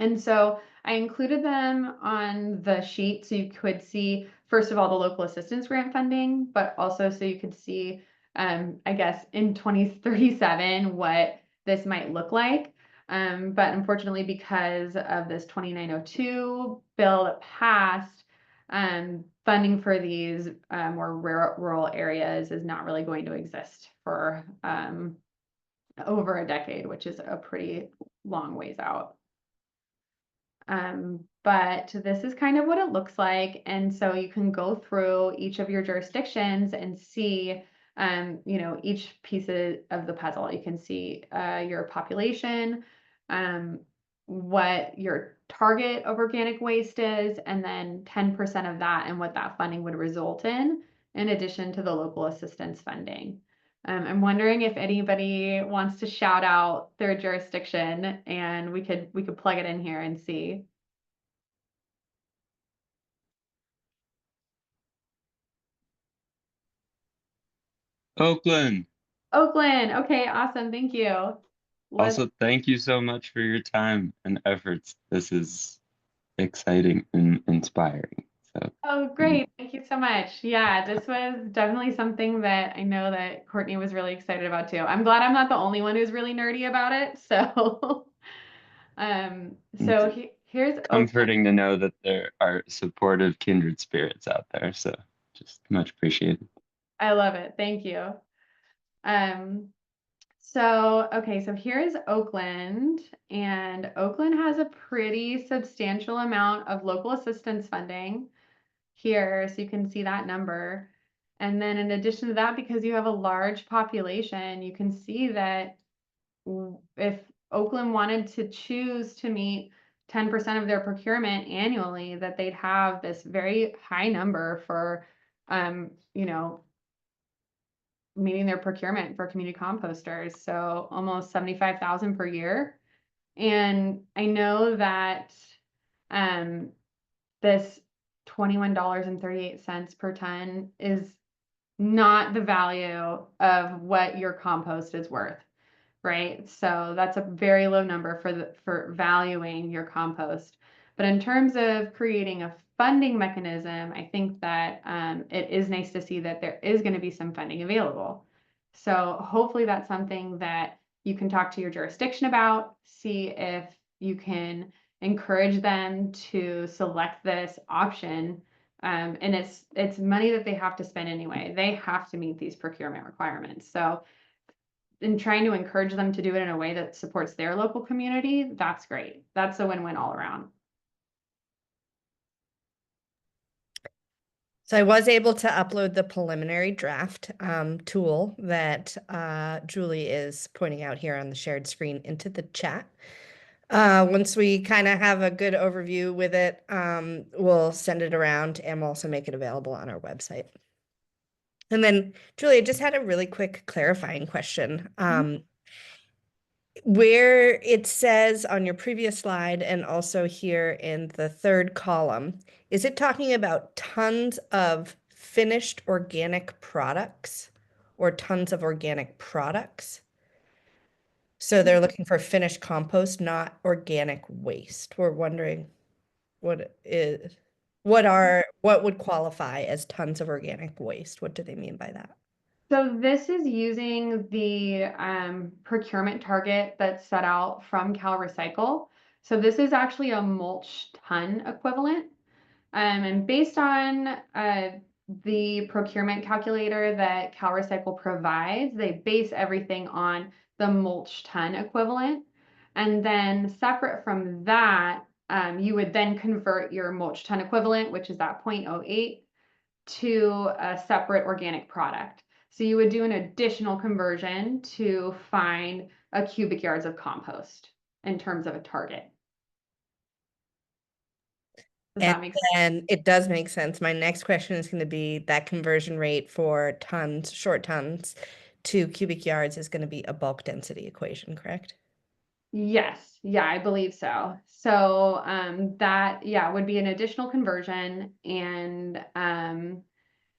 And so I included them on the sheet so you could see, first of all, the local assistance grant funding, but also so you could see, I guess, in 2037, what this might look like. But unfortunately, because of this 2902 bill that passed, funding for these more rural areas is not really going to exist for over a decade, which is a pretty long ways out. But this is kind of what it looks like. And so you can go through each of your jurisdictions and see, you know, each piece of the puzzle. You can see your population, what your target of organic waste is, and then 10% of that and what that funding would result in addition to the local assistance funding. I'm wondering if anybody wants to shout out their jurisdiction, and we could plug it in here and see. Oakland. Oakland. Okay, awesome. Thank you. Also, thank you so much for your time and efforts. This is exciting and inspiring. So, Oh, great. Thank you so much. Yeah, this was definitely something that I know that Courtney was really excited about too. I'm glad I'm not the only one who's really nerdy about it. So, here's Oakland. comforting to know that there are supportive kindred spirits out there. So, just much appreciated. I love it. Thank you. Okay, so here is Oakland, and Oakland has a pretty substantial amount of local assistance funding here, so you can see that number. And then in addition to that, because you have a large population, you can see that if Oakland wanted to choose to meet 10% of their procurement annually, that they'd have this very high number for, you know, meeting their procurement for community composters. So almost 75,000 per year. And I know that this $21.38 per ton is not the value of what your compost is worth, right? So that's a very low number for valuing your compost. But in terms of creating a funding mechanism, I think that it is nice to see that there is going to be some funding available. So hopefully that's something that you can talk to your jurisdiction about, see if you can encourage them to select this option. And it's money that they have to spend anyway. They have to meet these procurement requirements. So in trying to encourage them to do it in a way that supports their local community, that's great. That's a win-win all around. So I was able to upload the preliminary draft tool that Julie is pointing out here on the shared screen into the chat. Once we kind of have a good overview with it, we'll send it around and we'll also make it available on our website. And then, Julie, I just had a really quick clarifying question. Where it says on your previous slide and also here in the third column, is it talking about tons of finished organic products or tons of organic products? So they're looking for finished compost, not organic waste. We're wondering what would qualify as tons of organic waste? What do they mean by that? So this is using the procurement target that's set out from CalRecycle. So this is actually a mulch ton equivalent. And based on the procurement calculator that CalRecycle provides, they base everything on the mulch ton equivalent. And then separate from that, you would then convert your mulch ton equivalent, which is that 0.08, to a separate organic product. So you would do an additional conversion to find a cubic yards of compost in terms of a target. Does that make sense? And it does make sense. My next question is going to be that conversion rate for tons, short tons to cubic yards is going to be a bulk density equation, correct? Yes, yeah, I believe so. So that, yeah, would be an additional conversion, and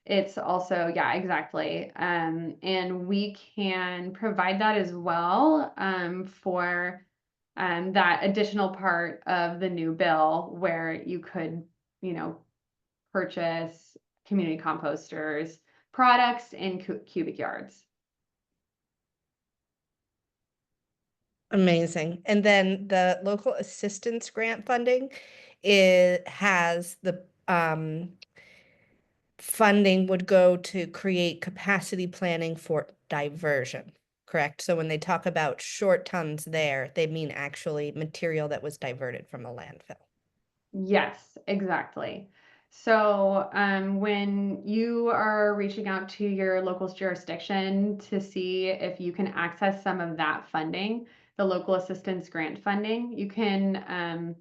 it's also, yeah, exactly. And we can provide that as well for that additional part of the new bill where you could, you know, purchase community composters products in cubic yards. Amazing. And then the local assistance grant funding has the funding would go to create capacity planning for diversion, correct? So when they talk about short tons there, they mean actually material that was diverted from a landfill. Yes, exactly. So when you are reaching out to your local jurisdiction to see if you can access some of that funding, the local assistance grant funding, you can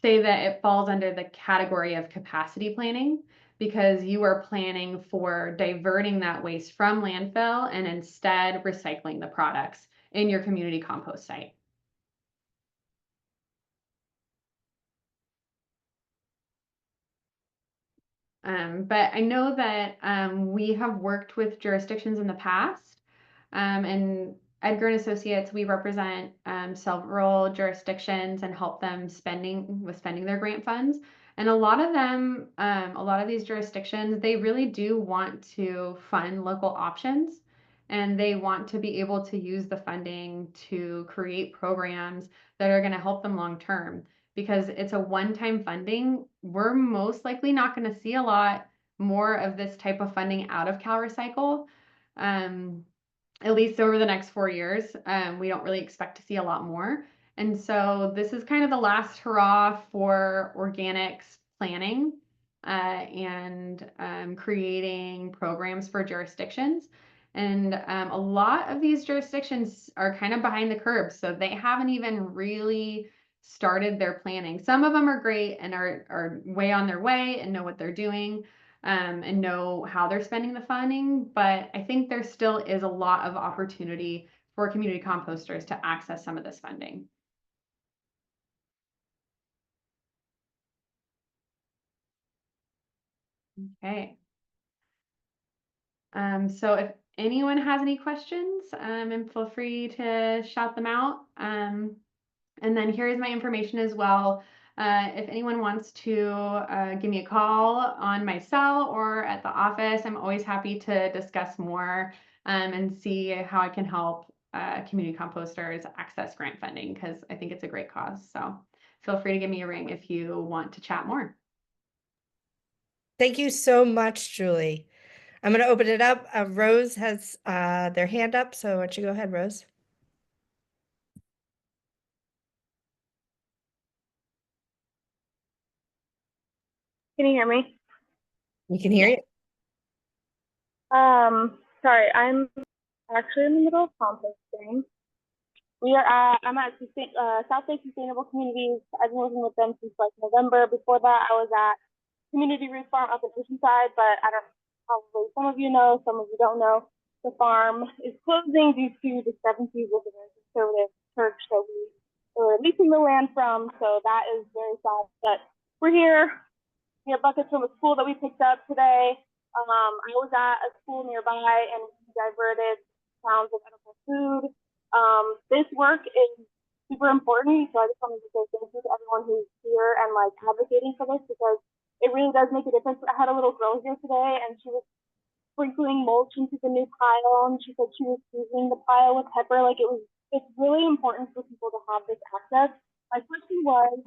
say that it falls under the category of capacity planning because you are planning for diverting that waste from landfill and instead recycling the products in your community compost site. But I know that we have worked with jurisdictions in the past, and Edgar and Associates, we represent several jurisdictions and help them spending their grant funds. And a lot of them, a lot of these jurisdictions, they really do want to fund local options, and they want to be able to use the funding to create programs that are going to help them long term. Because it's a one-time funding, we're most likely not going to see a lot more of this type of funding out of CalRecycle, at least over the next 4 years. We don't really expect to see a lot more. And so this is kind of the last hurrah for organics planning and creating programs for jurisdictions. And a lot of these jurisdictions are kind of behind the curve, so they haven't even really started their planning. Some of them are great and are way on their way and know what they're doing and know how they're spending the funding. But I think there still is a lot of opportunity for community composters to access some of this funding. Okay. So if anyone has any questions, and feel free to shout them out. And then here is my information as well. If anyone wants to give me a call on my cell or at the office, I'm always happy to discuss more and see how I can help community composters access grant funding, because I think it's a great cause. So feel free to give me a ring if you want to chat more. Thank you so much, Julie. I'm going to open it up. Rose has their hand up, so why don't you go ahead, Rose? Can you hear me? We can hear you. Sorry, I'm actually in the middle of composting. I'm at South Lake Sustainable Communities. I've been working with them since like November. Before that, I was at Community Root Farm up in Oceanside, but probably some of you know, some of you don't know. The farm is closing due to discrepancies with the conservative church that we were leasing the land from. So that is very sad. But we're here. We have buckets from a school that we picked up today. I was at a school nearby and we diverted pounds of edible food. This work is super important, so I just wanted to say thank you to everyone who's here and like advocating for this, because it really does make a difference. I had a little girl here today and she was sprinkling mulch into the new pile, and she said she was seasoning the pile with pepper. It's really important for people to have this access. My question was,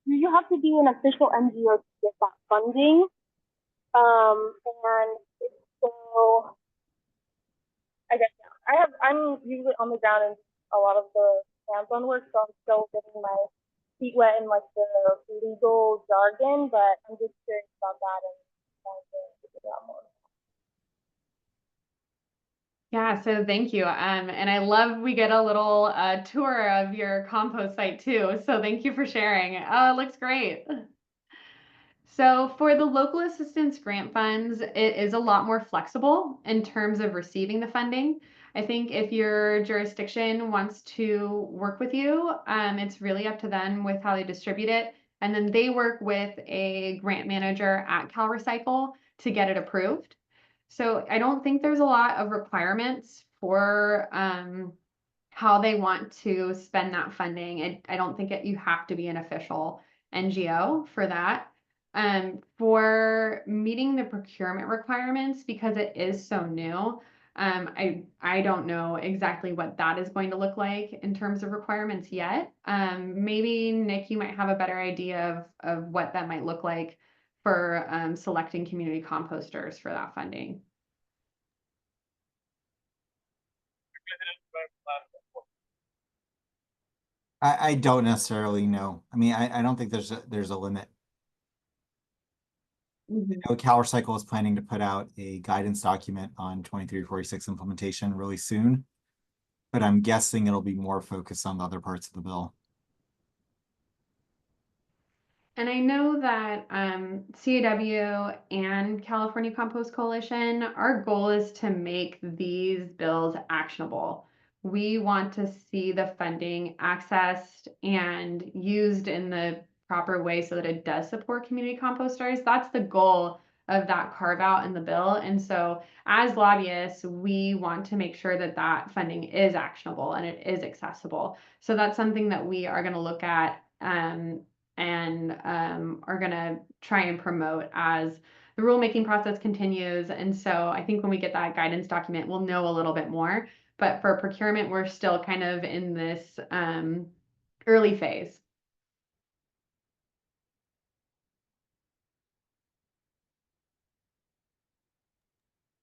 do you have to be an official NGO to get that funding? And so I guess I'm usually on the ground in a lot of the hands-on work, so I'm still getting my feet wet in like the legal jargon, but I'm just curious about that and trying to figure out more. Yeah, so thank you. And I love we get a little tour of your compost site too. So thank you for sharing. Oh, it looks great. So for the local assistance grant funds, it is a lot more flexible in terms of receiving the funding. I think if your jurisdiction wants to work with you, it's really up to them with how they distribute it. And then they work with a grant manager at CalRecycle to get it approved. So I don't think there's a lot of requirements for how they want to spend that funding. I don't think you have to be an official NGO for that. For meeting the procurement requirements, because it is so new, I don't know exactly what that is going to look like in terms of requirements yet. Maybe Nick, you might have a better idea of what that might look like for selecting community composters for that funding. I don't necessarily know. I mean, I don't think there's a limit. I know CalRecycle is planning to put out a guidance document on 2346 implementation really soon, but I'm guessing it'll be more focused on the other parts of the bill. And I know that CAW and California Compost Coalition, our goal is to make these bills actionable. We want to see the funding accessed and used in the proper way so that it does support community composters. That's the goal of that carve out in the bill. And so as lobbyists, we want to make sure that that funding is actionable and it is accessible. So that's something that we are going to look at and are going to try and promote as the rulemaking process continues. And so I think when we get that guidance document, we'll know a little bit more. But for procurement, we're still kind of in this early phase.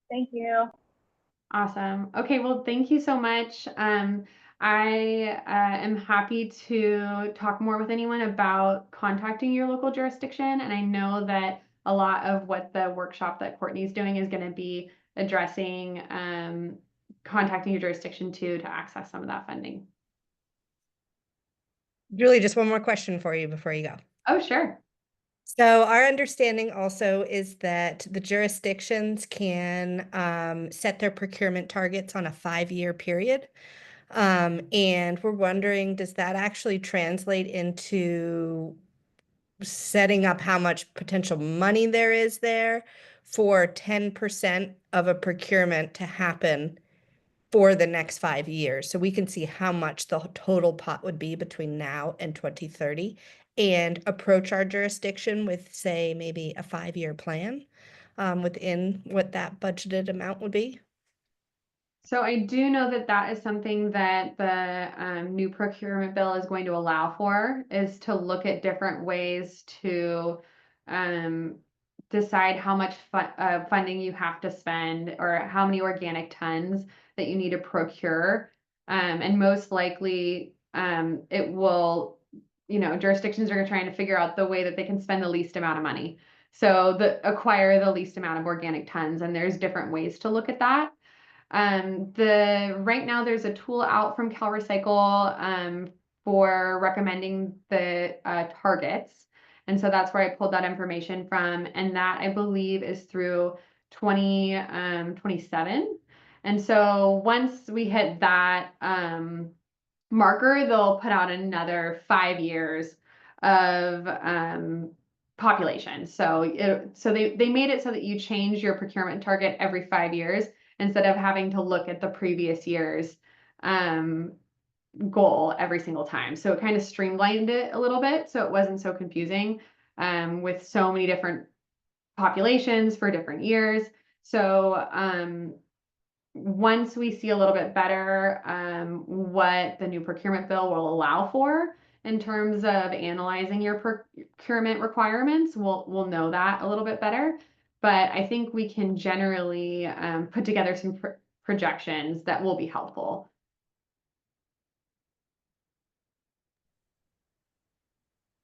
Thank you. Awesome. Okay, well, thank you so much. I am happy to talk more with anyone about contacting your local jurisdiction. And I know that a lot of what the workshop that Courtney's doing is going to be addressing contacting your jurisdiction too to access some of that funding. Julie, just one more question for you before you go. Oh, sure. So our understanding also is that the jurisdictions can set their procurement targets on a 5-year period. And we're wondering, does that actually translate into setting up how much potential money there is there for 10% of a procurement to happen for the next 5 years? So we can see how much the total pot would be between now and 2030 and approach our jurisdiction with, say, maybe a 5-year plan within what that budgeted amount would be. So I do know that that is something that the new procurement bill is going to allow for, is to look at different ways to decide how much funding you have to spend or how many organic tons that you need to procure. And most likely it will, jurisdictions are trying to figure out the way that they can spend the least amount of money. So acquire the least amount of organic tons, and there's different ways to look at that. Right now there's a tool out from CalRecycle for recommending the targets. And so that's where I pulled that information from. And that I believe is through 2027. And so once we hit that marker, they'll put out another 5 years of population. So they made it so that you change your procurement target every 5 years instead of having to look at the previous year's goal every single time. So it kind of streamlined it a little bit so it wasn't so confusing with so many different populations for different years. So once we see a little bit better what the new procurement bill will allow for in terms of analyzing your procurement requirements, we'll know that a little bit better. But I think we can generally put together some projections that will be helpful.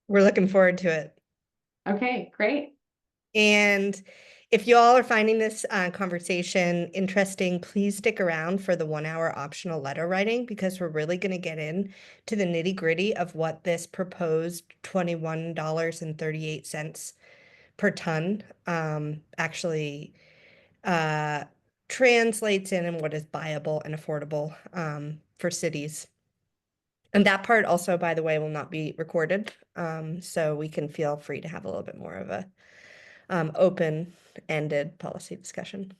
We're looking forward to it. Okay, great. And if you all are finding this conversation interesting, please stick around for the 1-hour optional letter writing, because we're really going to get in to the nitty gritty of what this proposed $21.38 per ton actually translates in and what is viable and affordable for cities. And that part also, by the way, will not be recorded. So we can feel free to have a little bit more of a open-ended policy discussion.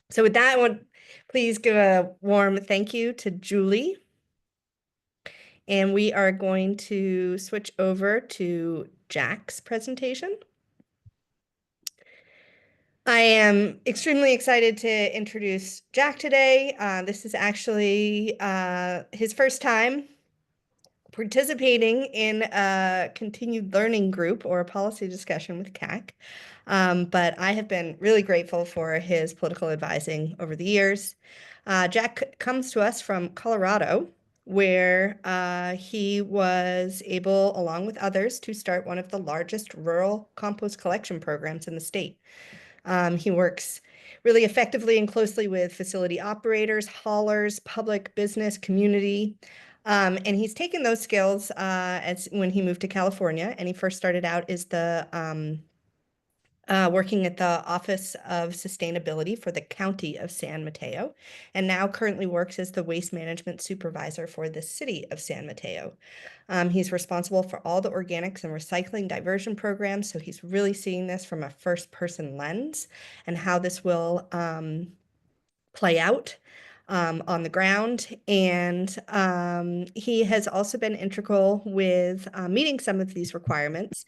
So with that, I want please give a warm thank you to Julie. And we are going to switch over to Jack's presentation. I am extremely excited to introduce Jack today. This is actually his first time participating in a continued learning group or a policy discussion with CACC. But I have been really grateful for his political advising over the years. Jack comes to us from Colorado, where he was able, along with others, to start one of the largest rural compost collection programs in the state. He works really effectively and closely with facility operators, haulers, public business, community. And he's taken those skills as when he moved to California, and he first started out as the working at the Office of Sustainability for the County of San Mateo, and now currently works as the Waste Management Supervisor for the City of San Mateo. He's responsible for all the organics and recycling diversion programs, so he's really seeing this from a first-person lens and how this will play out on the ground. And he has also been integral with meeting some of these requirements,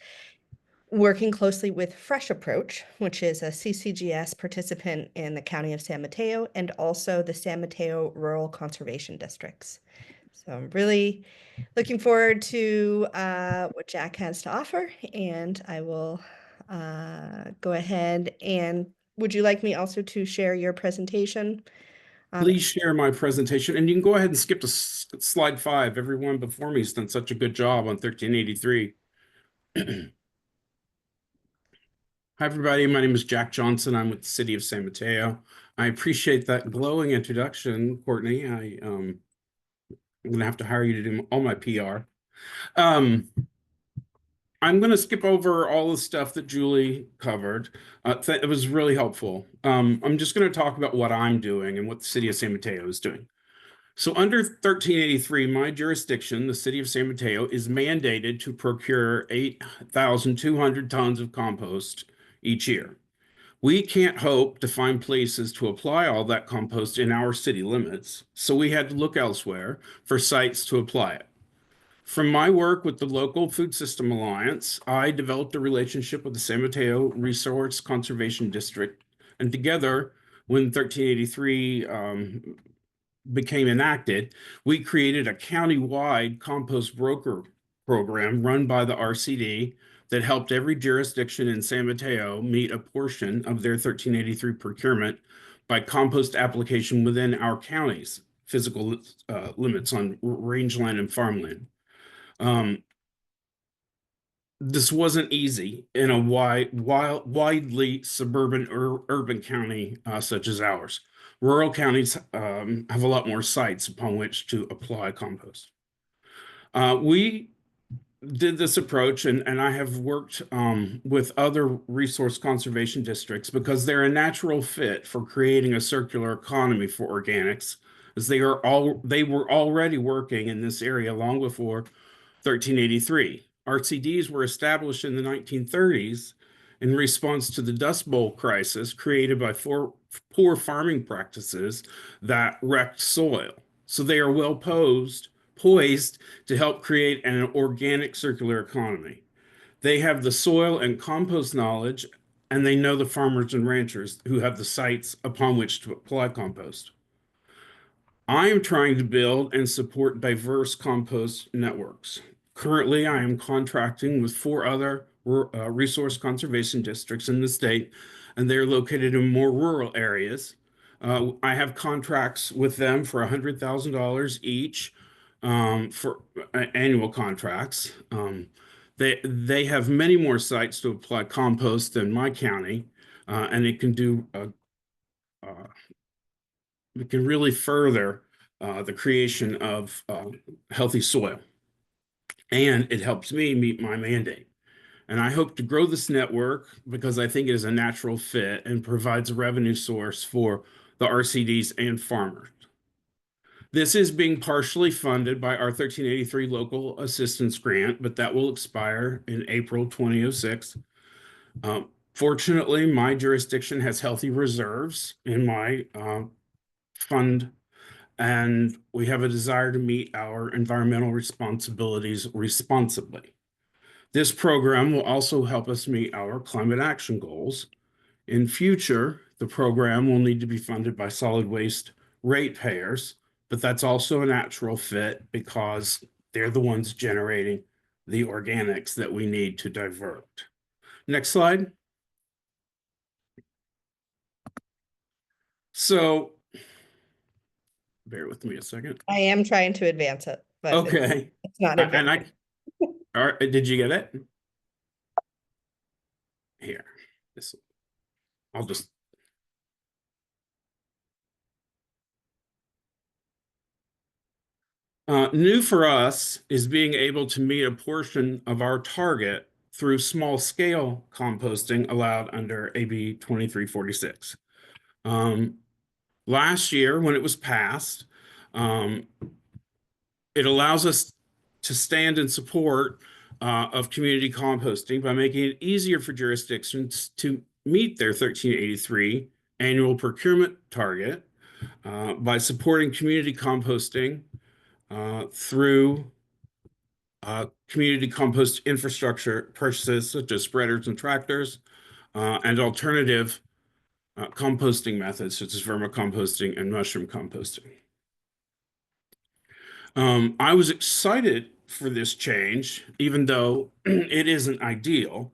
working closely with Fresh Approach, which is a CCGS participant in the County of San Mateo and also the San Mateo Rural Conservation Districts. So I'm really looking forward to what Jack has to offer, and I will go ahead. And would you like me also to share your presentation? Please share my presentation, and you can go ahead and skip to slide 5. Everyone before me has done such a good job on 1383. Hi, everybody. My name is Jack Johnson. I'm with the City of San Mateo. I appreciate that glowing introduction, Courtney. I'm going to have to hire you to do all my PR. I'm going to skip over all the stuff that Julie covered. It was really helpful. I'm just going to talk about what I'm doing and what the City of San Mateo is doing. So under 1383, my jurisdiction, the City of San Mateo, is mandated to procure 8,200 tons of compost each year. We can't hope to find places to apply all that compost in our city limits, so we had to look elsewhere for sites to apply it. From my work with the local Food System Alliance, I developed a relationship with the San Mateo Resource Conservation District, and together, when 1383 became enacted, we created a county-wide compost broker program run by the RCD that helped every jurisdiction in San Mateo meet a portion of their 1383 procurement by compost application within our county's physical limits on rangeland and farmland. This wasn't easy in a widely suburban or urban county such as ours. Rural counties have a lot more sites upon which to apply compost. We did this approach, and I have worked with other resource conservation districts because they're a natural fit for creating a circular economy for organics, as they were already working in this area long before 1383. RCDs were established in the 1930s in response to the Dust Bowl crisis created by poor farming practices that wrecked soil. So they are well poised to help create an organic circular economy. They have the soil and compost knowledge, and they know the farmers and ranchers who have the sites upon which to apply compost. I am trying to build and support diverse compost networks. Currently, I am contracting with 4 other resource conservation districts in the state, and they're located in more rural areas. I have contracts with them for $100,000 each for annual contracts. They have many more sites to apply compost than my county, and it can do it can really further the creation of healthy soil. And it helps me meet my mandate. And I hope to grow this network because I think it is a natural fit and provides a revenue source for the RCDs and farmers. This is being partially funded by our 1383 local assistance grant, but that will expire in April 2006. Fortunately, my jurisdiction has healthy reserves in my fund, and we have a desire to meet our environmental responsibilities responsibly. This program will also help us meet our climate action goals. In future, the program will need to be funded by solid waste ratepayers, but that's also a natural fit because They're the ones generating the organics that we need to divert. Next slide. So, bear with me a second. I am trying to advance it, but Okay. it's not advancing. All right, did you get it? Here, this, I'll just. New for us is being able to meet a portion of our target through small scale composting allowed under AB 2346. Last year, when it was passed, it allows us to stand in support of community composting by making it easier for jurisdictions to meet their 1383 annual procurement target by supporting community composting through community compost infrastructure purchases such as spreaders and tractors and alternative composting methods such as vermicomposting and mushroom composting. I was excited for this change, even though it isn't ideal.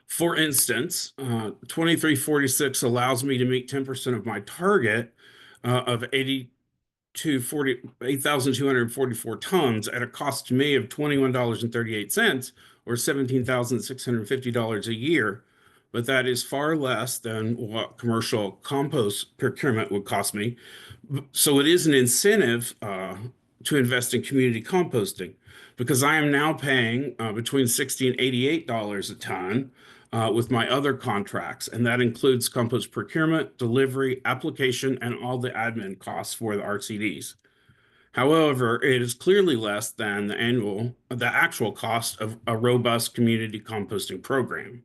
For instance, 2346 allows me to meet 10% of my target of 8,244 tons at a cost to me of $21.38 or $17,650 a year. But that is far less than what commercial compost procurement would cost me. So it is an incentive to invest in community composting because I am now paying between $60 and $88 a ton with my other contracts, and that includes compost procurement, delivery, application, and all the admin costs for the RCDs. However, it is clearly less than the actual cost of a robust community composting program.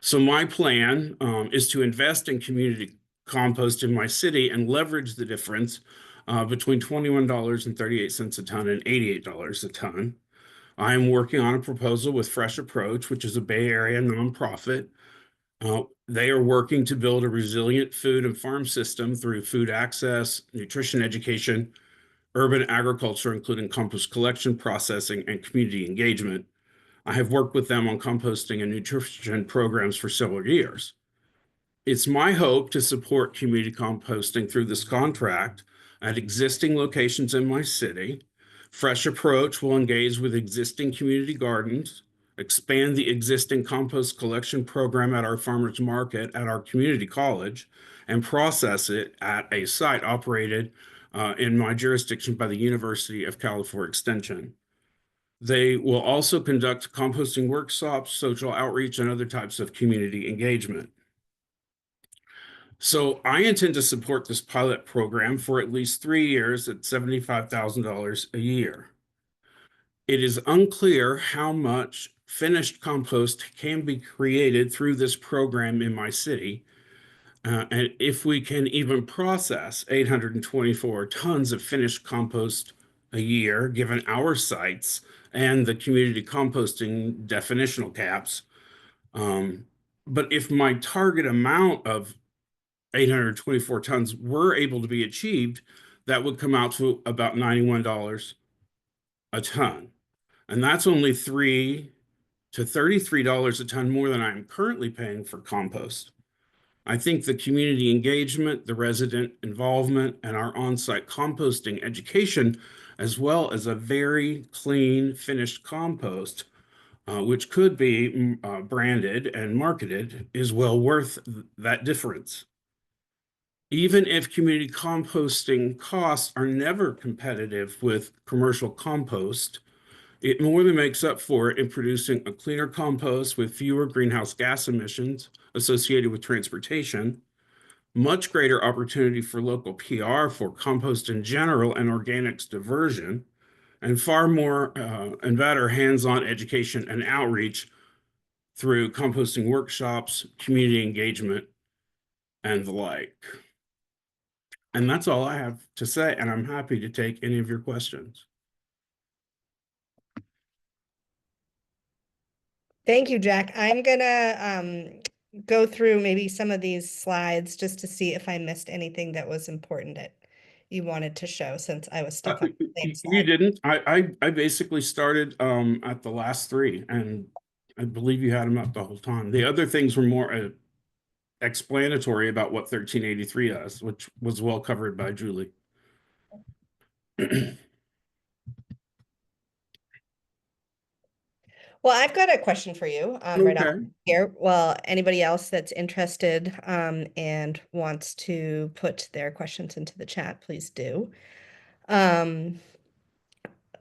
So my plan is to invest in community compost in my city and leverage the difference between $21.38 a ton and $88 a ton. I am working on a proposal with Fresh Approach, which is a Bay Area nonprofit. They are working to build a resilient food and farm system through food access, nutrition education, urban agriculture, including compost collection, processing, and community engagement. I have worked with them on composting and nutrition programs for several years. It's my hope to support community composting through this contract at existing locations in my city. Fresh Approach will engage with existing community gardens, expand the existing compost collection program at our farmers market at our community college, and process it at a site operated in my jurisdiction by the University of California Extension. They will also conduct composting workshops, social outreach, and other types of community engagement. So I intend to support this pilot program for at least 3 years at $75,000 a year. It is unclear how much finished compost can be created through this program in my city, and if we can even process 824 tons of finished compost a year, given our sites and the community composting definitional caps. But if my target amount of 824 tons were able to be achieved, that would come out to about $91 a ton. And that's only $3 to $33 a ton more than I'm currently paying for compost. I think the community engagement, the resident involvement, and our on-site composting education, as well as a very clean finished compost, which could be branded and marketed, is well worth that difference. Even if community composting costs are never competitive with commercial compost, it more than makes up for it in producing a cleaner compost with fewer greenhouse gas emissions associated with transportation, much greater opportunity for local PR for compost in general and organics diversion, and far more and better hands-on education and outreach through composting workshops, community engagement, and the like. And that's all I have to say, and I'm happy to take any of your questions. Thank you, Jack. I'm gonna go through maybe some of these slides just to see if I missed anything that was important you wanted to show since I was stuck on the same You slide. didn't. I basically started at the last three, and I believe you had them up the whole time. The other things were more explanatory about what 1383 does, which was well covered by Julie. Well, I've got a question for you right off Okay. here. Well, anybody else that's interested and wants to put their questions into the chat, please do.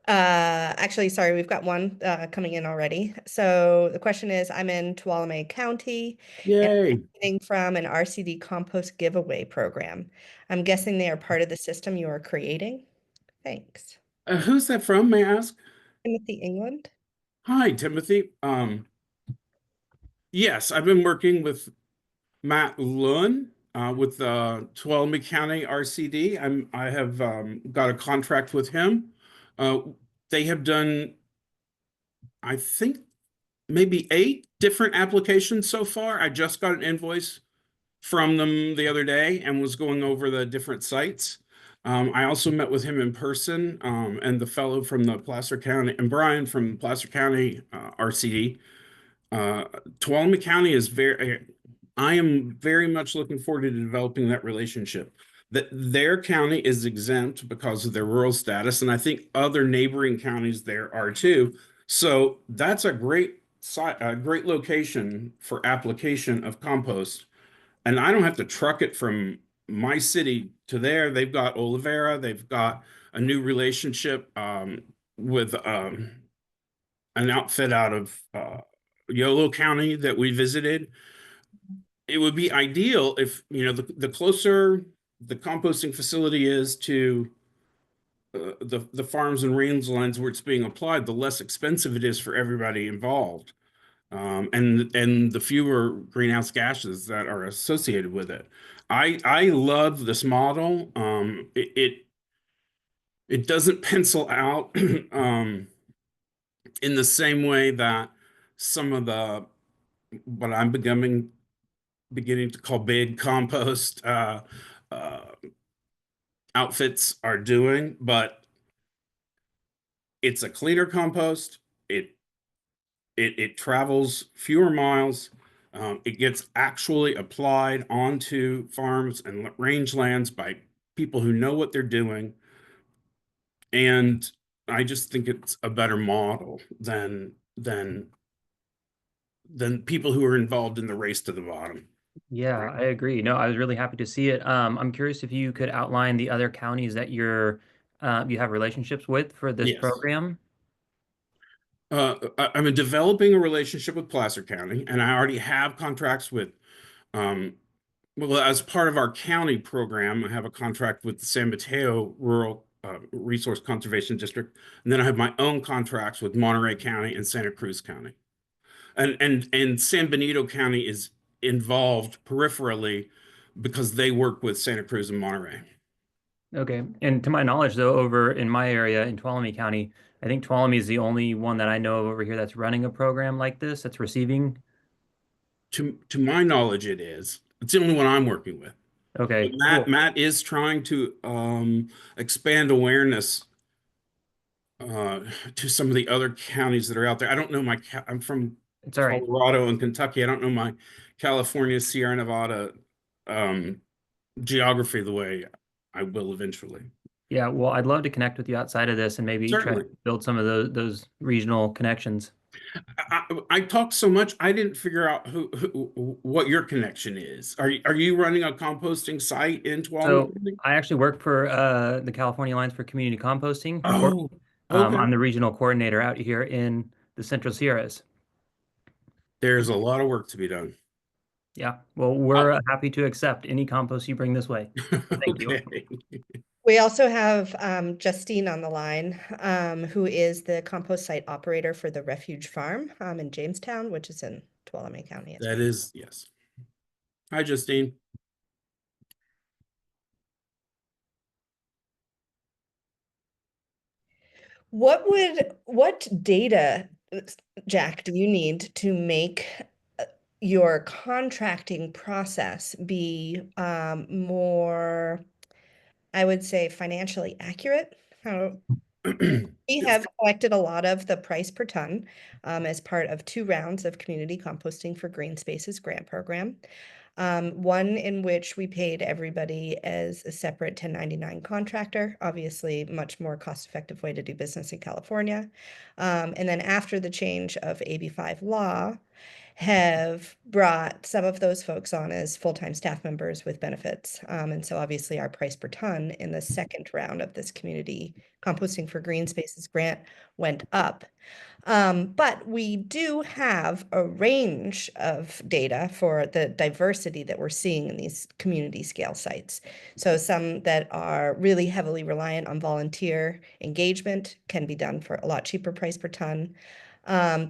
Actually, sorry, we've got one coming in already. So the question is, I'm in Tuolumne County and I'm Yay. benefiting from an RCD compost giveaway program. I'm guessing they are part of the system you are creating. Thanks. Who's that from, may I ask? Timothy England. Hi, Timothy. Yes, I've been working with Matt Lund with Tuolumne County RCD. I have got a contract with him. They have done, I think, maybe 8 different applications so far. I just got an invoice from them the other day and was going over the different sites. I also met with him in person and the fellow from the Placer County and Brian from Placer County RCD. Tuolumne County is I am very much looking forward to developing that relationship. That their county is exempt because of their rural status, and I think other neighboring counties there are too. So that's a great site, a great location for application of compost. And I don't have to truck it from my city to there. They've got Oliveira, they've got a new relationship with an outfit out of Yolo County that we visited. It would be ideal if, the closer the composting facility is to the farms and rangelands where it's being applied, the less expensive it is for everybody involved. And the fewer greenhouse gases that are associated with it. I love this model. It doesn't pencil out in the same way that some of the what I'm beginning to call big compost outfits are doing, but it's a cleaner compost. It travels fewer miles. It gets actually applied onto farms and rangelands by people who know what they're doing. And I just think it's a better model than people who are involved in the race to the bottom. Yeah, I agree. No, I was really happy to see it. I'm curious if you could outline the other counties that you have relationships with for this Yes. program. I'm developing a relationship with Placer County, and I already have contracts with, well, as part of our county program, I have a contract with the San Mateo Rural Resource Conservation District, and then I have my own contracts with Monterey County and Santa Cruz County, and San Benito County is involved peripherally because they work with Santa Cruz and Monterey. Okay. And to my knowledge, though, over in my area in Tuolumne County, I think Tuolumne is the only one that I know of over here that's running a program like this, that's receiving. To my knowledge, it is. It's the only one I'm working with. Okay, But cool. Matt is trying to expand awareness to some of the other counties that are out there. I don't know I'm from It's all right. Colorado and Kentucky. I don't know my California, Sierra Nevada geography the way I will eventually. Yeah, well, I'd love to connect with you outside of this and maybe try Certainly. to build some of those regional connections. I talked so much, I didn't figure out what your connection is. Are you running a composting site in Tuolumne So County? I actually work for the California Alliance for Community Composting. Oh, okay. I'm the regional coordinator out here in the Central Sierras. There's a lot of work to be done. Yeah, well, we're happy to accept any compost you bring this way. Thank you. Okay. We also have Justine on the line, who is the compost site operator for the Refuge Farm in Jamestown, which is in Tuolumne County. That is, yes. Hi, Justine. What data, Jack, do you need to make your contracting process be more I would say financially accurate. We have collected a lot of the price per ton as part of 2 rounds of Community Composting for Green Spaces grant program. One in which we paid everybody as a separate 1099 contractor, obviously much more cost-effective way to do business in California. And then after the change of AB5 law, have brought some of those folks on as full-time staff members with benefits. And so obviously our price per ton in the second round of this Community Composting for Green Spaces grant went up. But we do have a range of data for the diversity that we're seeing in these community scale sites. So some that are really heavily reliant on volunteer engagement can be done for a lot cheaper price per ton.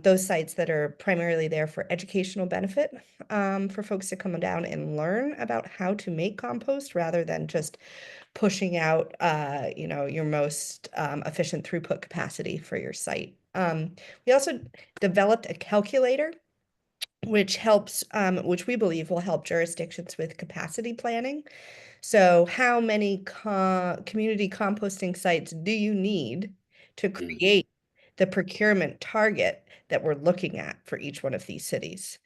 Those sites that are primarily there for educational benefit, for folks to come down and learn about how to make compost rather than just pushing out, your most efficient throughput capacity for your site. We also developed a calculator which helps, which we believe will help jurisdictions with capacity planning. So how many community composting sites do you need to create the procurement target that we're looking at for each one of these cities?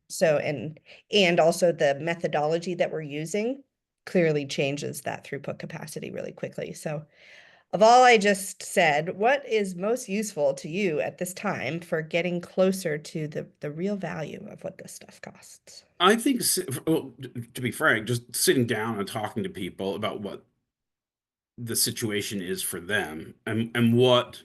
So, and also the methodology that we're using clearly changes that throughput capacity really quickly. So of all I just said, what is most useful to you at this time for getting closer to the real value of what this stuff costs? I think, well, to be frank, just sitting down and talking to people about what the situation is for them and what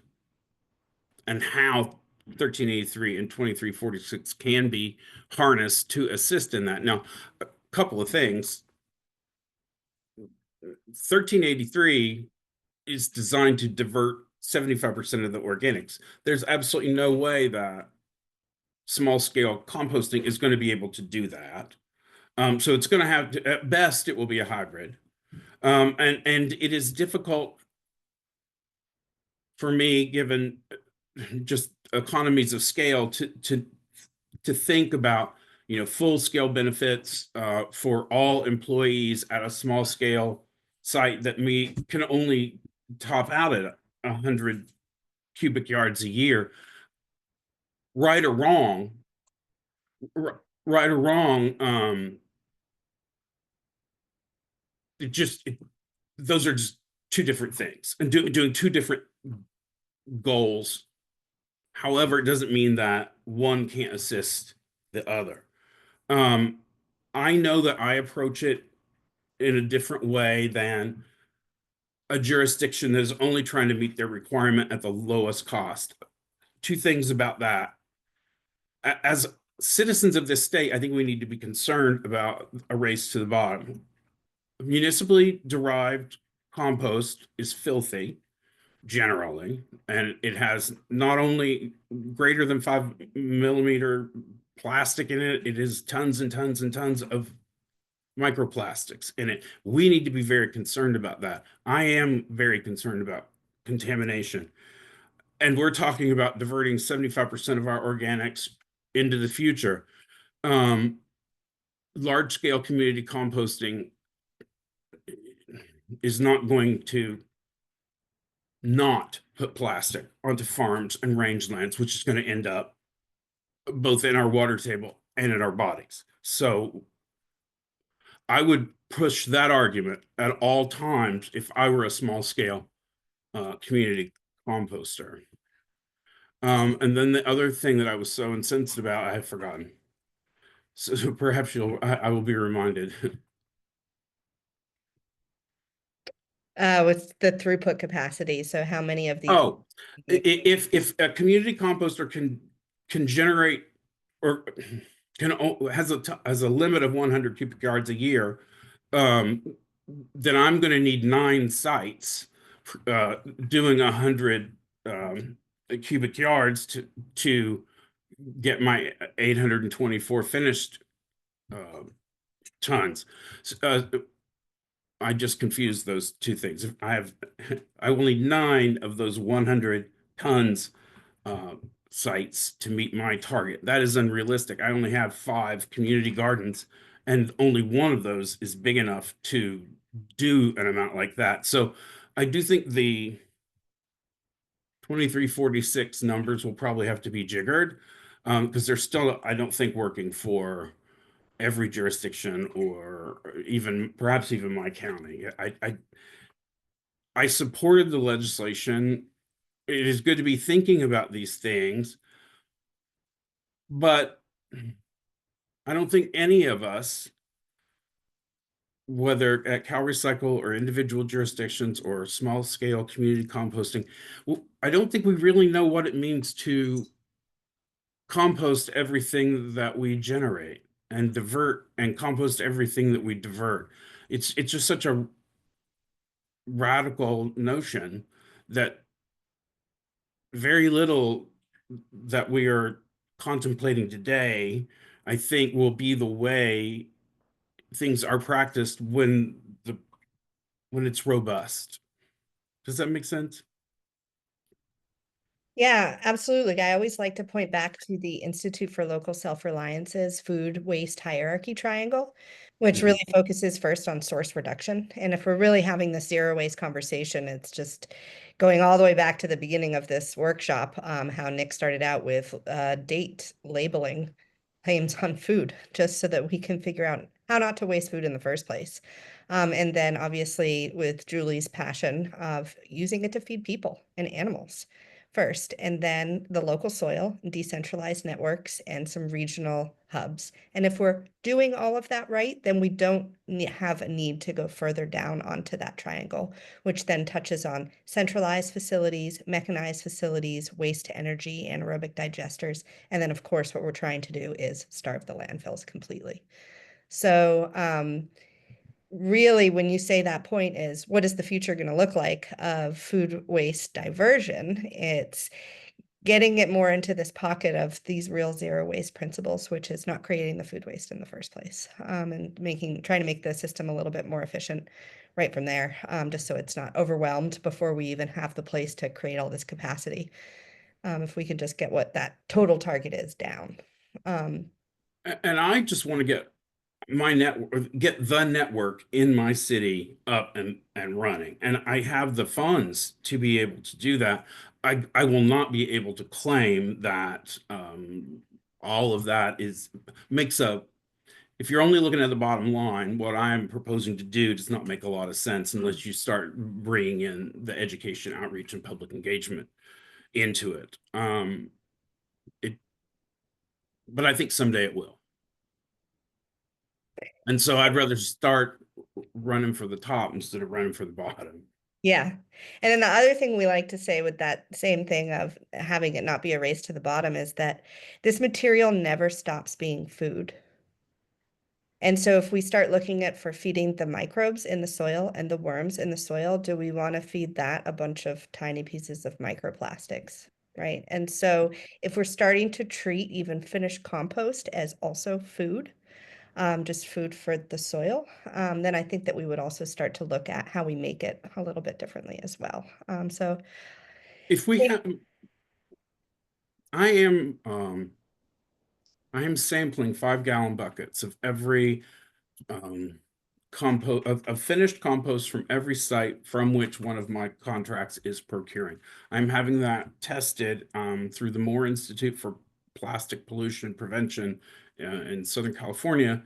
and how 1383 and 2346 can be harnessed to assist in that. Now, a couple of things. 1383 is designed to divert 75% of the organics. There's absolutely no way that small scale composting is going to be able to do that. So it's going to have to, at best, it will be a hybrid. And it is difficult for me, given just economies of scale, to think about, full scale benefits for all employees at a small scale site that we can only top out at 100 cubic yards a year. Right or wrong, those are just two different things and doing two different goals. However, it doesn't mean that one can't assist the other. I know that I approach it in a different way than a jurisdiction that is only trying to meet their requirement at the lowest cost. Two things about that. As citizens of this state, I think we need to be concerned about a race to the bottom. Municipally derived compost is filthy generally, and it has not only greater than 5 millimeter plastic in it, it is tons and tons and tons of microplastics in it. We need to be very concerned about that. I am very concerned about contamination. And we're talking about diverting 75% of our organics into the future. Large scale community composting is not going to not put plastic onto farms and rangelands, which is going to end up both in our water table and in our bodies. So I would push that argument at all times if I were a small scale community composter. And then the other thing that I was so incensed about, I have forgotten. So perhaps I will be reminded. With the throughput capacity. So how many of these? Oh, if a community composter can generate or has a limit of 100 cubic yards a year, then I'm going to need 9 sites doing 100 cubic yards to get my 824 finished tons. I just confused those two things. I will need 9 of those 100 tons sites to meet my target. That is unrealistic. I only have 5 community gardens, and only one of those is big enough to do an amount like that. So I do think the 2346 numbers will probably have to be jiggered, because they're still, I don't think, working for every jurisdiction, or even perhaps even my county. I supported the legislation. It is good to be thinking about these things, but I don't think any of us, whether at Cal Recycle or individual jurisdictions or small scale community composting, I don't think we really know what it means to compost everything that we generate and divert and compost everything that we divert. It's just such a radical notion that very little that we are contemplating today, I think, will be the way things are practiced when it's robust. Does that make sense? Yeah, absolutely. I always like to point back to the Institute for Local Self-Reliance's food waste hierarchy triangle, which really focuses first on source reduction. And if we're really having the zero waste conversation, it's just going all the way back to the beginning of this workshop, how Nick started out with date labeling claims on food, just so that we can figure out how not to waste food in the first place. And then obviously with Julie's passion of using it to feed people and animals first, and then the local soil, decentralized networks, and some regional hubs. And if we're doing all of that right, then we don't have a need to go further down onto that triangle, which then touches on centralized facilities, mechanized facilities, waste to energy, anaerobic digesters. And then, of course, what we're trying to do is starve the landfills completely. So, really, when you say that point is, what is the future going to look like of food waste diversion? It's getting it more into this pocket of these real zero waste principles, which is not creating the food waste in the first place, and trying to make the system a little bit more efficient right from there, just so it's not overwhelmed before we even have the place to create all this capacity. If we could just get what that total target is down. And I just want to get the network in my city up and running, and I have the funds to be able to do that. I will not be able to claim that all of that if you're only looking at the bottom line, what I'm proposing to do does not make a lot of sense unless you start bringing in the education, outreach, and public engagement into it. But I think someday it will. And so I'd rather start running for the top instead of running for the bottom. Yeah. And then the other thing we like to say with that same thing of having it not be a race to the bottom is that this material never stops being food. And so if we start looking at for feeding the microbes in the soil and the worms in the soil, do we want to feed that a bunch of tiny pieces of microplastics, right? And so if we're starting to treat even finished compost as also food, just food for the soil, then I think that we would also start to look at how we make it a little bit differently as well. So if we have, I am sampling 5-gallon buckets of every compost of finished compost from every site from which one of my contracts is procuring. I'm having that tested through the Moore Institute for Plastic Pollution Prevention in Southern California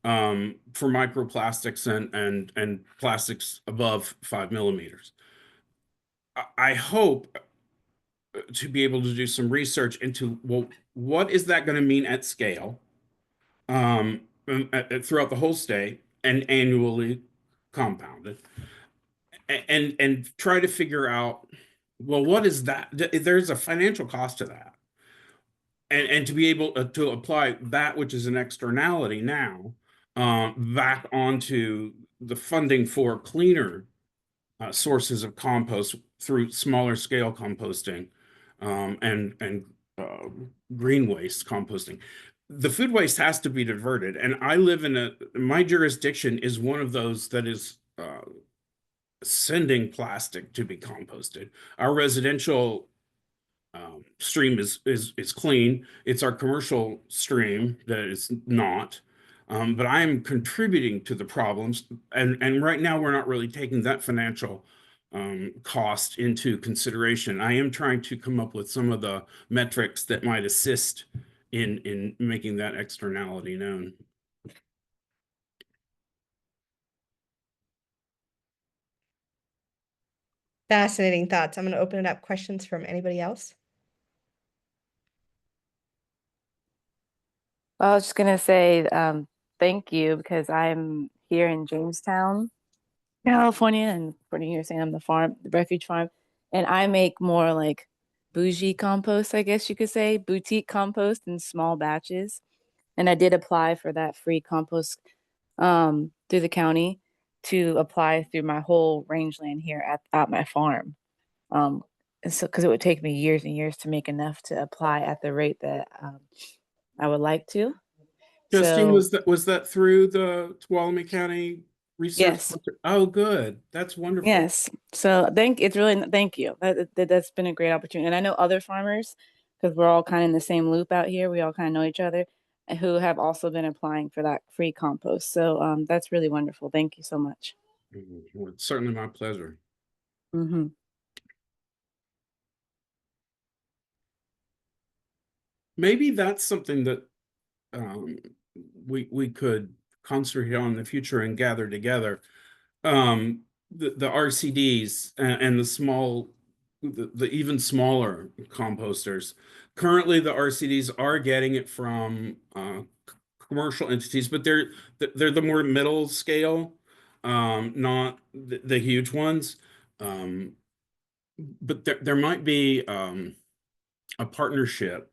for microplastics and plastics above 5 millimeters. I hope to be able to do some research into, well, what is that going to mean at scale throughout the whole state and annually compounded, and try to figure out, well, what is that? There's a financial cost to that, and to be able to apply that, which is an externality now, back onto the funding for cleaner sources of compost through smaller scale composting and green waste composting. The food waste has to be diverted, and I live in my jurisdiction is one of those that is sending plastic to be composted. Our residential stream is clean. It's our commercial stream that is not. But I am contributing to the problems, and right now we're not really taking that financial cost into consideration. I am trying to come up with some of the metrics that might assist in making that externality known. Fascinating thoughts. I'm going to open it up. Questions from anybody else? I was just gonna say thank you, because I'm here in Jamestown, California, and for you were saying I'm the refuge farm, and I make more like bougie compost, I guess you could say, boutique compost in small batches. And I did apply for that free compost through the county to apply through my whole rangeland here at my farm. And so because it would take me years and years to make enough to apply at the rate that I would like to. Justine, So was that through the Tuolumne County Research yes, Center? Oh, good. That's wonderful. yes. So thank you. That's been a great opportunity. And I know other farmers, because we're all kind of in the same loop out here. We all kind of know each other, who have also been applying for that free compost. So that's really wonderful. Thank you so much. Well, it's certainly my pleasure. Mm-hmm. Maybe that's something that we could concentrate on in the future and gather together. The RCDs and the small, the even smaller composters. Currently, the RCDs are getting it from commercial entities, but they're the more middle scale, not the huge ones. But there might be a partnership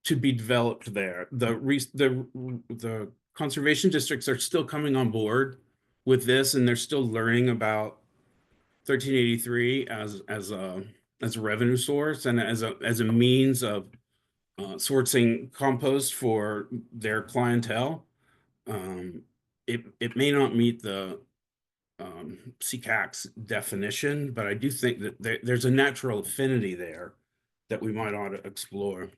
to be developed there. The conservation districts are still coming on board with this, and they're still learning about 1383 as a revenue source and as a means of sourcing compost for their clientele. It may not meet the CACC's definition, but I do think that there's a natural affinity there that we might ought to explore.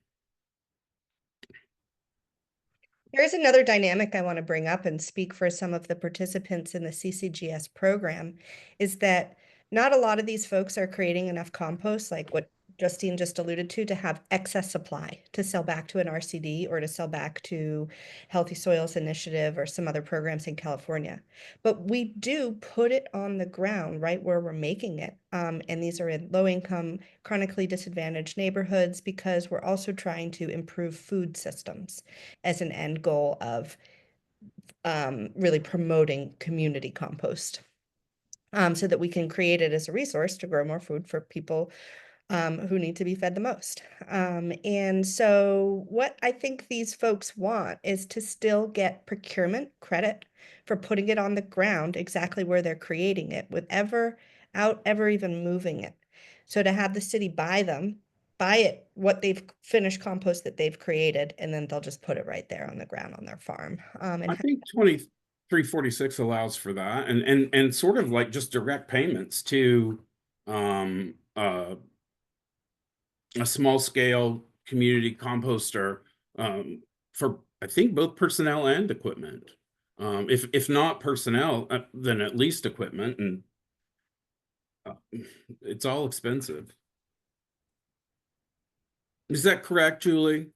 Here's another dynamic I want to bring up and speak for some of the participants in the CCGS program, is that not a lot of these folks are creating enough compost, like what Justine just alluded to have excess supply to sell back to an RCD or to sell back to Healthy Soils Initiative or some other programs in California. But we do put it on the ground right where we're making it. And these are in low-income, chronically disadvantaged neighborhoods, because we're also trying to improve food systems as an end goal of really promoting community compost, so that we can create it as a resource to grow more food for people who need to be fed the most. And so what I think these folks want is to still get procurement credit for putting it on the ground exactly where they're creating it without ever even moving it. So to have the city buy it, what they've finished compost that they've created, and then they'll just put it right there on the ground on their farm. And I think 2346 allows for that, and sort of like just direct payments to a small scale community composter for, I think, both personnel and equipment. If not personnel, then at least equipment, and it's all expensive. Is that correct, Julie?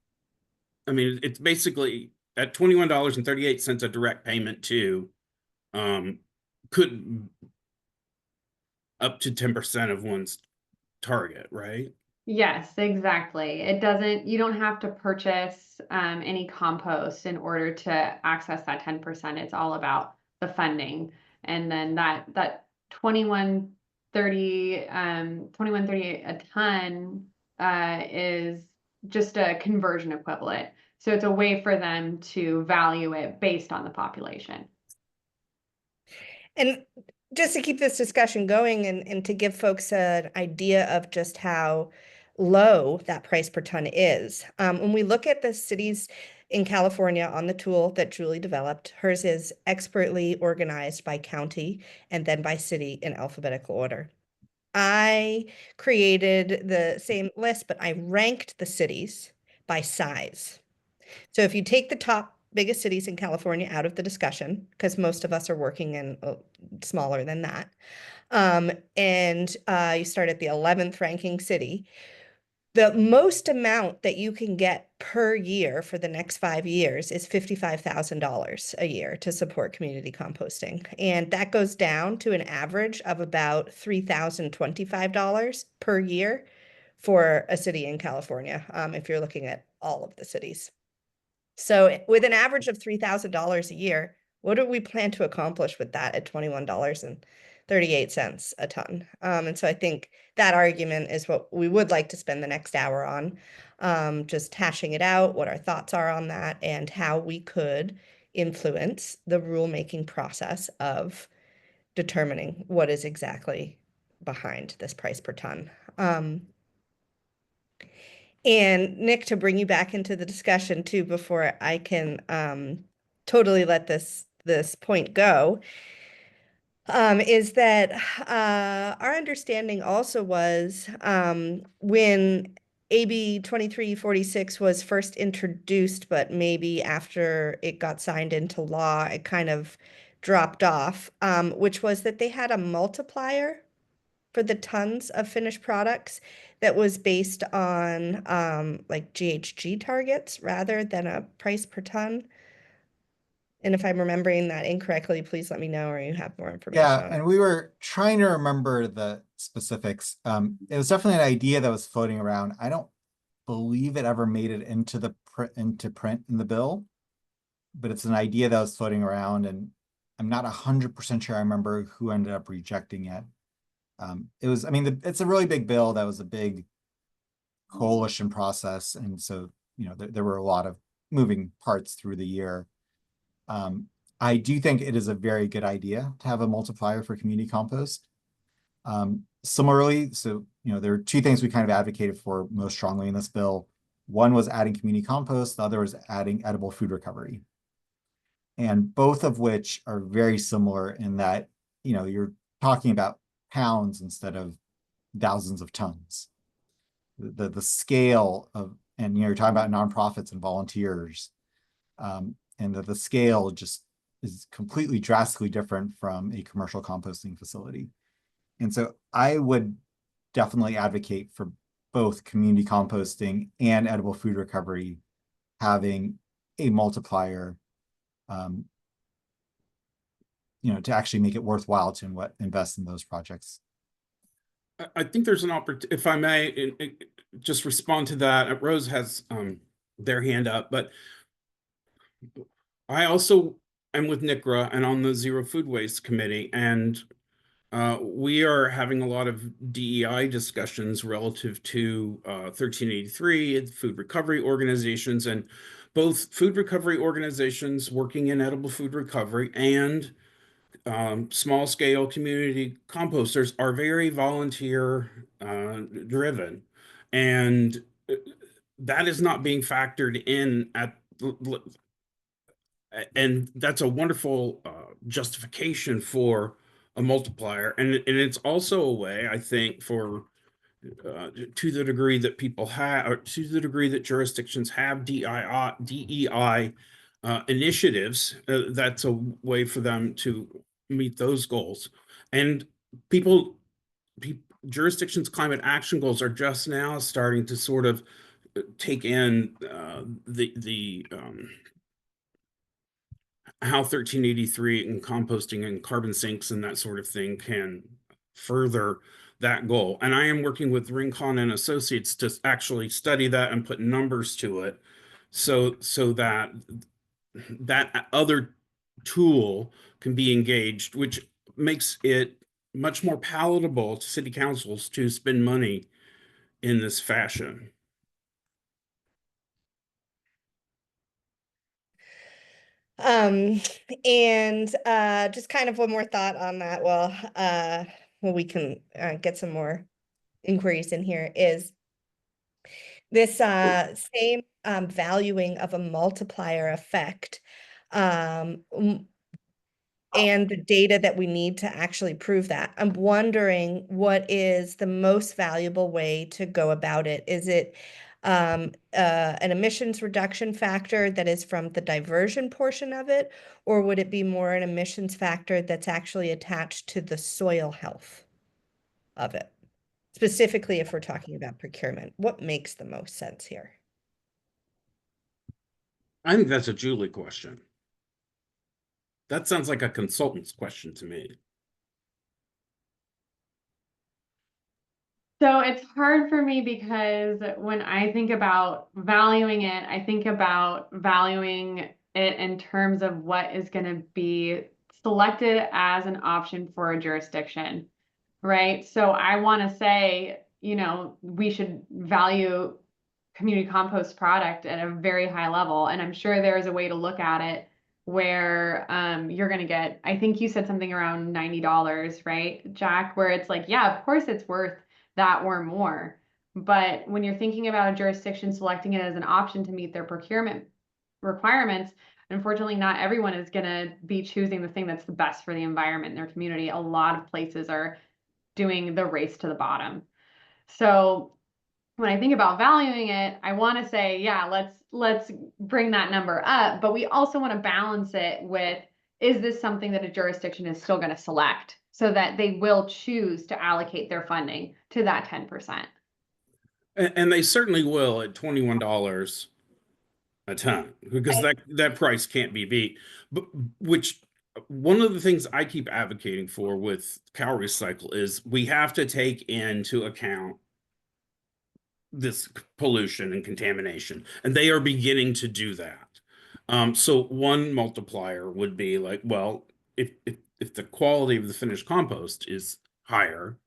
I mean, it's basically at $21.38 a direct payment to could up to 10% of one's target, right? Yes, exactly. You don't have to purchase any compost in order to access that 10%. It's all about the funding. And then that 21.38 a ton is just a conversion equivalent. So it's a way for them to value it based on the population. And just to keep this discussion going and to give folks an idea of just how low that price per ton is, when we look at the cities in California on the tool that Julie developed, hers is expertly organized by county and then by city in alphabetical order. I created the same list, but I ranked the cities by size. So if you take the top biggest cities in California out of the discussion because most of us are working in smaller than that. And you start at the 11th ranking city. The most amount that you can get per year for the next 5 years is $55,000 a year to support community composting. And that goes down to an average of about $3,025 per year for a city in California, if you're looking at all of the cities. So with an average of $3,000 a year, what do we plan to accomplish with that at $21.38 a ton? And so I think that argument is what we would like to spend the next hour on, just hashing it out, what our thoughts are on that, and how we could influence the rulemaking process of determining what is exactly behind this price per ton. And Nick, to bring you back into the discussion too, before I can totally let this point go, is that our understanding also was when AB 2346 was first introduced, but maybe after it got signed into law, it kind of dropped off, which was that they had a multiplier for the tons of finished products that was based on like GHG targets rather than a price per ton. And if I'm remembering that incorrectly, please let me know or you have more information Yeah, on it. and we were trying to remember the specifics. It was definitely an idea that was floating around. I don't believe it ever made it into the print in the bill, but it's an idea that was floating around, and I'm not 100% sure I remember who ended up rejecting it. It was, I mean, it's a really big bill. That was a big coalition process. And so, you know, there were a lot of moving parts through the year. I do think it is a very good idea to have a multiplier for community compost. Similarly, so, you know, there are two things we kind of advocated for most strongly in this bill. One was adding community compost. The other was adding edible food recovery. And both of which are very similar in that, you know, you're talking about pounds instead of thousands of tons. The scale of, and you know, you're talking about nonprofits and volunteers, and the scale just is completely drastically different from a commercial composting facility. And so I would definitely advocate for both community composting and edible food recovery having a multiplier, you know, to actually make it worthwhile to invest in those projects. I think there's an opportunity, if I may, just respond to that. Rose has their hand up, but I also am with NICRA and on the Zero Food Waste Committee, and we are having a lot of DEI discussions relative to 1383, food recovery organizations, and both food recovery organizations working in edible food recovery and small scale community composters are very volunteer driven, and that is not being factored in and that's a wonderful justification for a multiplier, and it's also a way, I think, for to the degree that people have, or to the degree that jurisdictions have DEI initiatives, that's a way for them to meet those goals. And jurisdictions' climate action goals are just now starting to sort of take in how 1383 and composting and carbon sinks and that sort of thing can further that goal. And I am working with Rincon and Associates to actually study that and put numbers to it, so that that other tool can be engaged, which makes it much more palatable to city councils to spend money in this fashion. And just kind of one more thought on that. Well, we can get some more inquiries in here is this same valuing of a multiplier effect, and the data that we need to actually prove that. I'm wondering what is the most valuable way to go about it. Is it an emissions reduction factor that is from the diversion portion of it, or would it be more an emissions factor that's actually attached to the soil health of it? Specifically, if we're talking about procurement, what makes the most sense here? I think that's a Julie question. That sounds like a consultant's question to me. So it's hard for me because when I think about valuing it, I think about valuing it in terms of what is going to be selected as an option for a jurisdiction, right? So I want to say, you know, we should value community compost product at a very high level. And I'm sure there is a way to look at it where you're going to get, I think you said something around $90, right, Jack, where it's like, yeah, of course it's worth that or more. But when you're thinking about a jurisdiction selecting it as an option to meet their procurement requirements, unfortunately, not everyone is going to be choosing the thing that's the best for the environment in their community. A lot of places are doing the race to the bottom. So when I think about valuing it, I want to say, yeah, let's bring that number up, but we also want to balance it with, is this something that a jurisdiction is still going to select so that they will choose to allocate their funding to that 10%? And they certainly will at $21 a ton, because that price can't be beat. But which one of the things I keep advocating for with cow recycle is we have to take into account this pollution and contamination, and they are beginning to do that. So one multiplier would be like, well, if the quality of the finished compost is higher,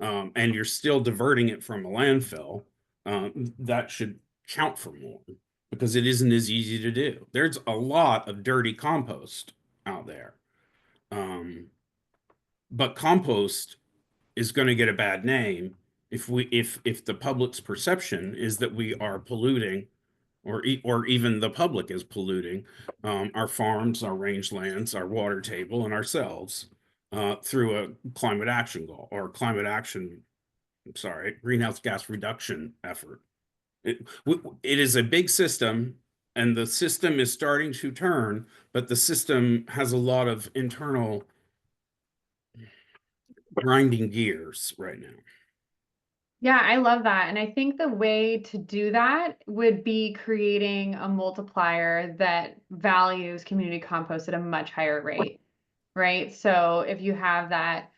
and you're still diverting it from a landfill, that should count for more, because it isn't as easy to do. There's a lot of dirty compost out there. But compost is going to get a bad name if the public's perception is that we are polluting, or even the public is polluting our farms, our rangelands, our water table, and ourselves through a climate action goal or greenhouse gas reduction effort. It is a big system, and the system is starting to turn, but the system has a lot of internal grinding gears right now. Yeah, I love that. And I think the way to do that would be creating a multiplier that values community compost at a much higher rate, right? So if you have that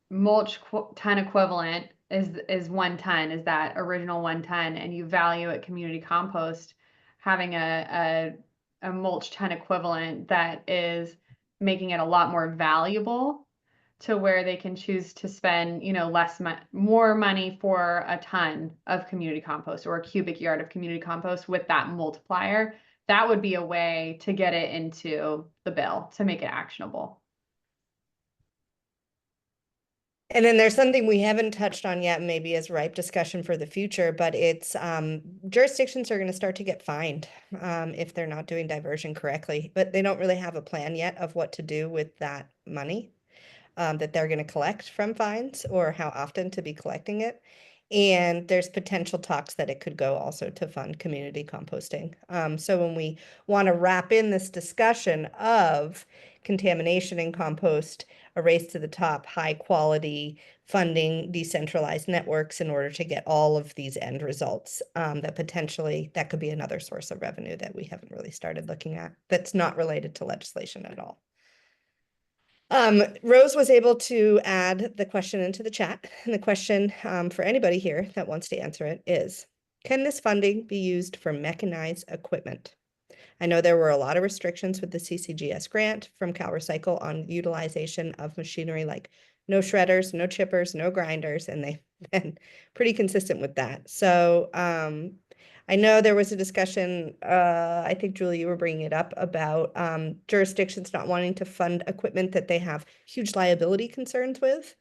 mulch ton equivalent is 1 ton, is that original 1 ton, and you value it community compost, having a mulch ton equivalent that is making it a lot more valuable to where they can choose to spend, you know, more money for a ton of community compost or a cubic yard of community compost with that multiplier. That would be a way to get it into the bill to make it actionable. And then there's something we haven't touched on yet, maybe as ripe discussion for the future, but it's jurisdictions are going to start to get fined if they're not doing diversion correctly, but they don't really have a plan yet of what to do with that money that they're going to collect from fines, or how often to be collecting it. And there's potential talks that it could go also to fund community composting. So when we want to wrap in this discussion of contamination and compost, a race to the top, high quality funding, decentralized networks in order to get all of these end results, that potentially that could be another source of revenue that we haven't really started looking at, that's not related to legislation at all. Rose was able to add the question into the chat, and the question for anybody here that wants to answer it is, can this funding be used for mechanized equipment? I know there were a lot of restrictions with the CCGS grant from CalRecycle on utilization of machinery, like no shredders, no chippers, no grinders, and they've been pretty consistent with that. So I know there was a discussion, I think, Julie, you were bringing it up, about jurisdictions not wanting to fund equipment that they have huge liability concerns with.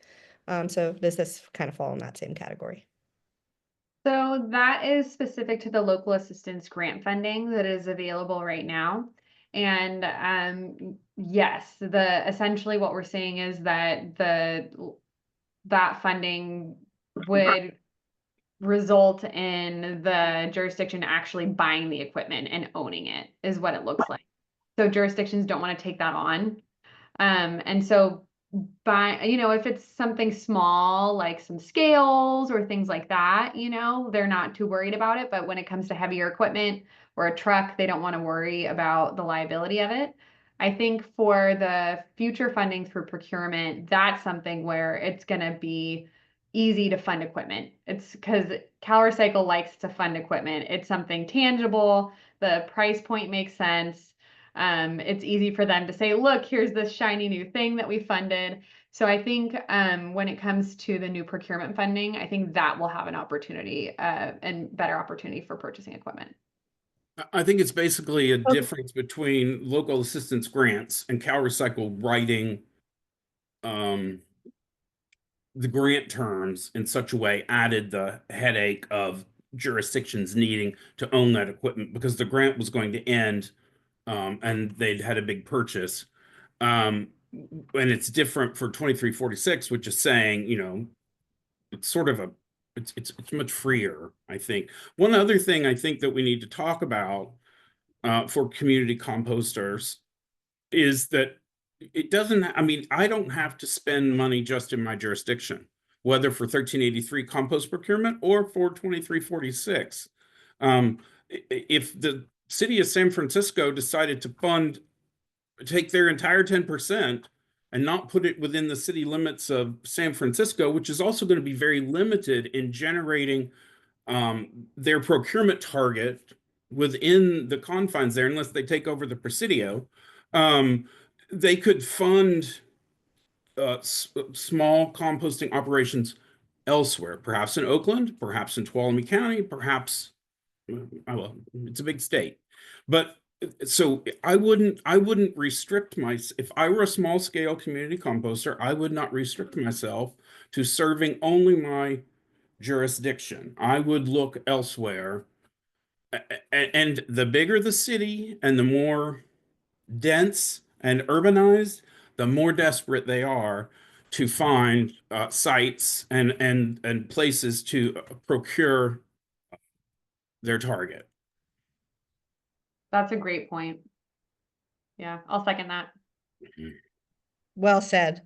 So does this kind of fall in that same category? So that is specific to the local assistance grant funding that is available right now. And yes, essentially what we're saying is that that funding would result in the jurisdiction actually buying the equipment and owning it, is what it looks like. So jurisdictions don't want to take that on. And so if it's something small, like some scales or things like that, they're not too worried about it. But when it comes to heavier equipment or a truck, they don't want to worry about the liability of it. I think for the future funding through procurement, that's something where it's going to be easy to fund equipment. It's because CalRecycle likes to fund equipment. It's something tangible. The price point makes sense. It's easy for them to say, look, here's this shiny new thing that we funded. So I think when it comes to the new procurement funding, I think that will have an opportunity and better opportunity for purchasing equipment. I think it's basically a difference between local assistance grants and CalRecycle writing the grant terms in such a way added the headache of jurisdictions needing to own that equipment because the grant was going to end and they'd had a big purchase. And it's different for 2346, which is saying, it's sort of it's much freer, I think. One other thing I think that we need to talk about for community composters is that it doesn't, I don't have to spend money just in my jurisdiction, whether for 1383 compost procurement or for 2346. If the city of San Francisco decided to take their entire 10% and not put it within the city limits of San Francisco, which is also going to be very limited in generating their procurement target within the confines there, unless they take over the Presidio, they could fund small composting operations elsewhere, perhaps in Oakland, perhaps in Tuolumne County, perhaps, well, it's a big state. But so I wouldn't restrict if I were a small scale community composter, I would not restrict myself to serving only my jurisdiction. I would look elsewhere. And the bigger the city and the more dense and urbanized, the more desperate they are to find sites and places to procure their target. That's a great point. Yeah, I'll second that. Well said.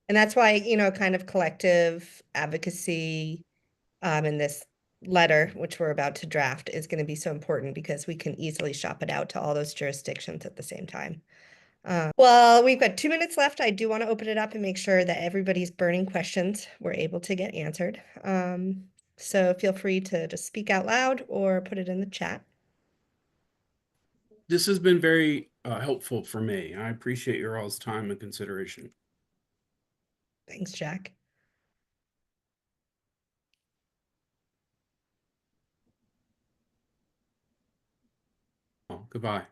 And that's why, kind of collective advocacy in this letter, which we're about to draft, is going to be so important because we can easily shop it out to all those jurisdictions at the same time. Well, we've got 2 minutes left. I do want to open it up and make sure that everybody's burning questions were able to get answered. So feel free to just speak out loud or put it in the chat. This has been very helpful for me. I appreciate your all's time and consideration. Thanks, Jack. Oh, goodbye.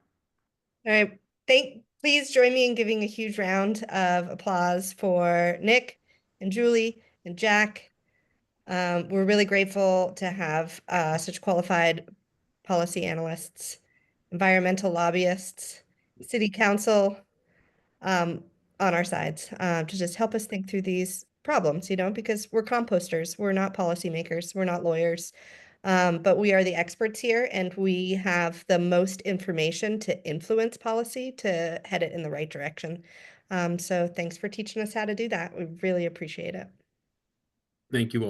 All right. Please join me in giving a huge round of applause for Nick and Julie and Jack. We're really grateful to have such qualified policy analysts, environmental lobbyists, city council on our sides to just help us think through these problems, because we're composters, we're not policymakers, we're not lawyers, but we are the experts here and we have the most information to influence policy to head it in the right direction. So thanks for teaching us how to do that. We really appreciate it. Thank you all.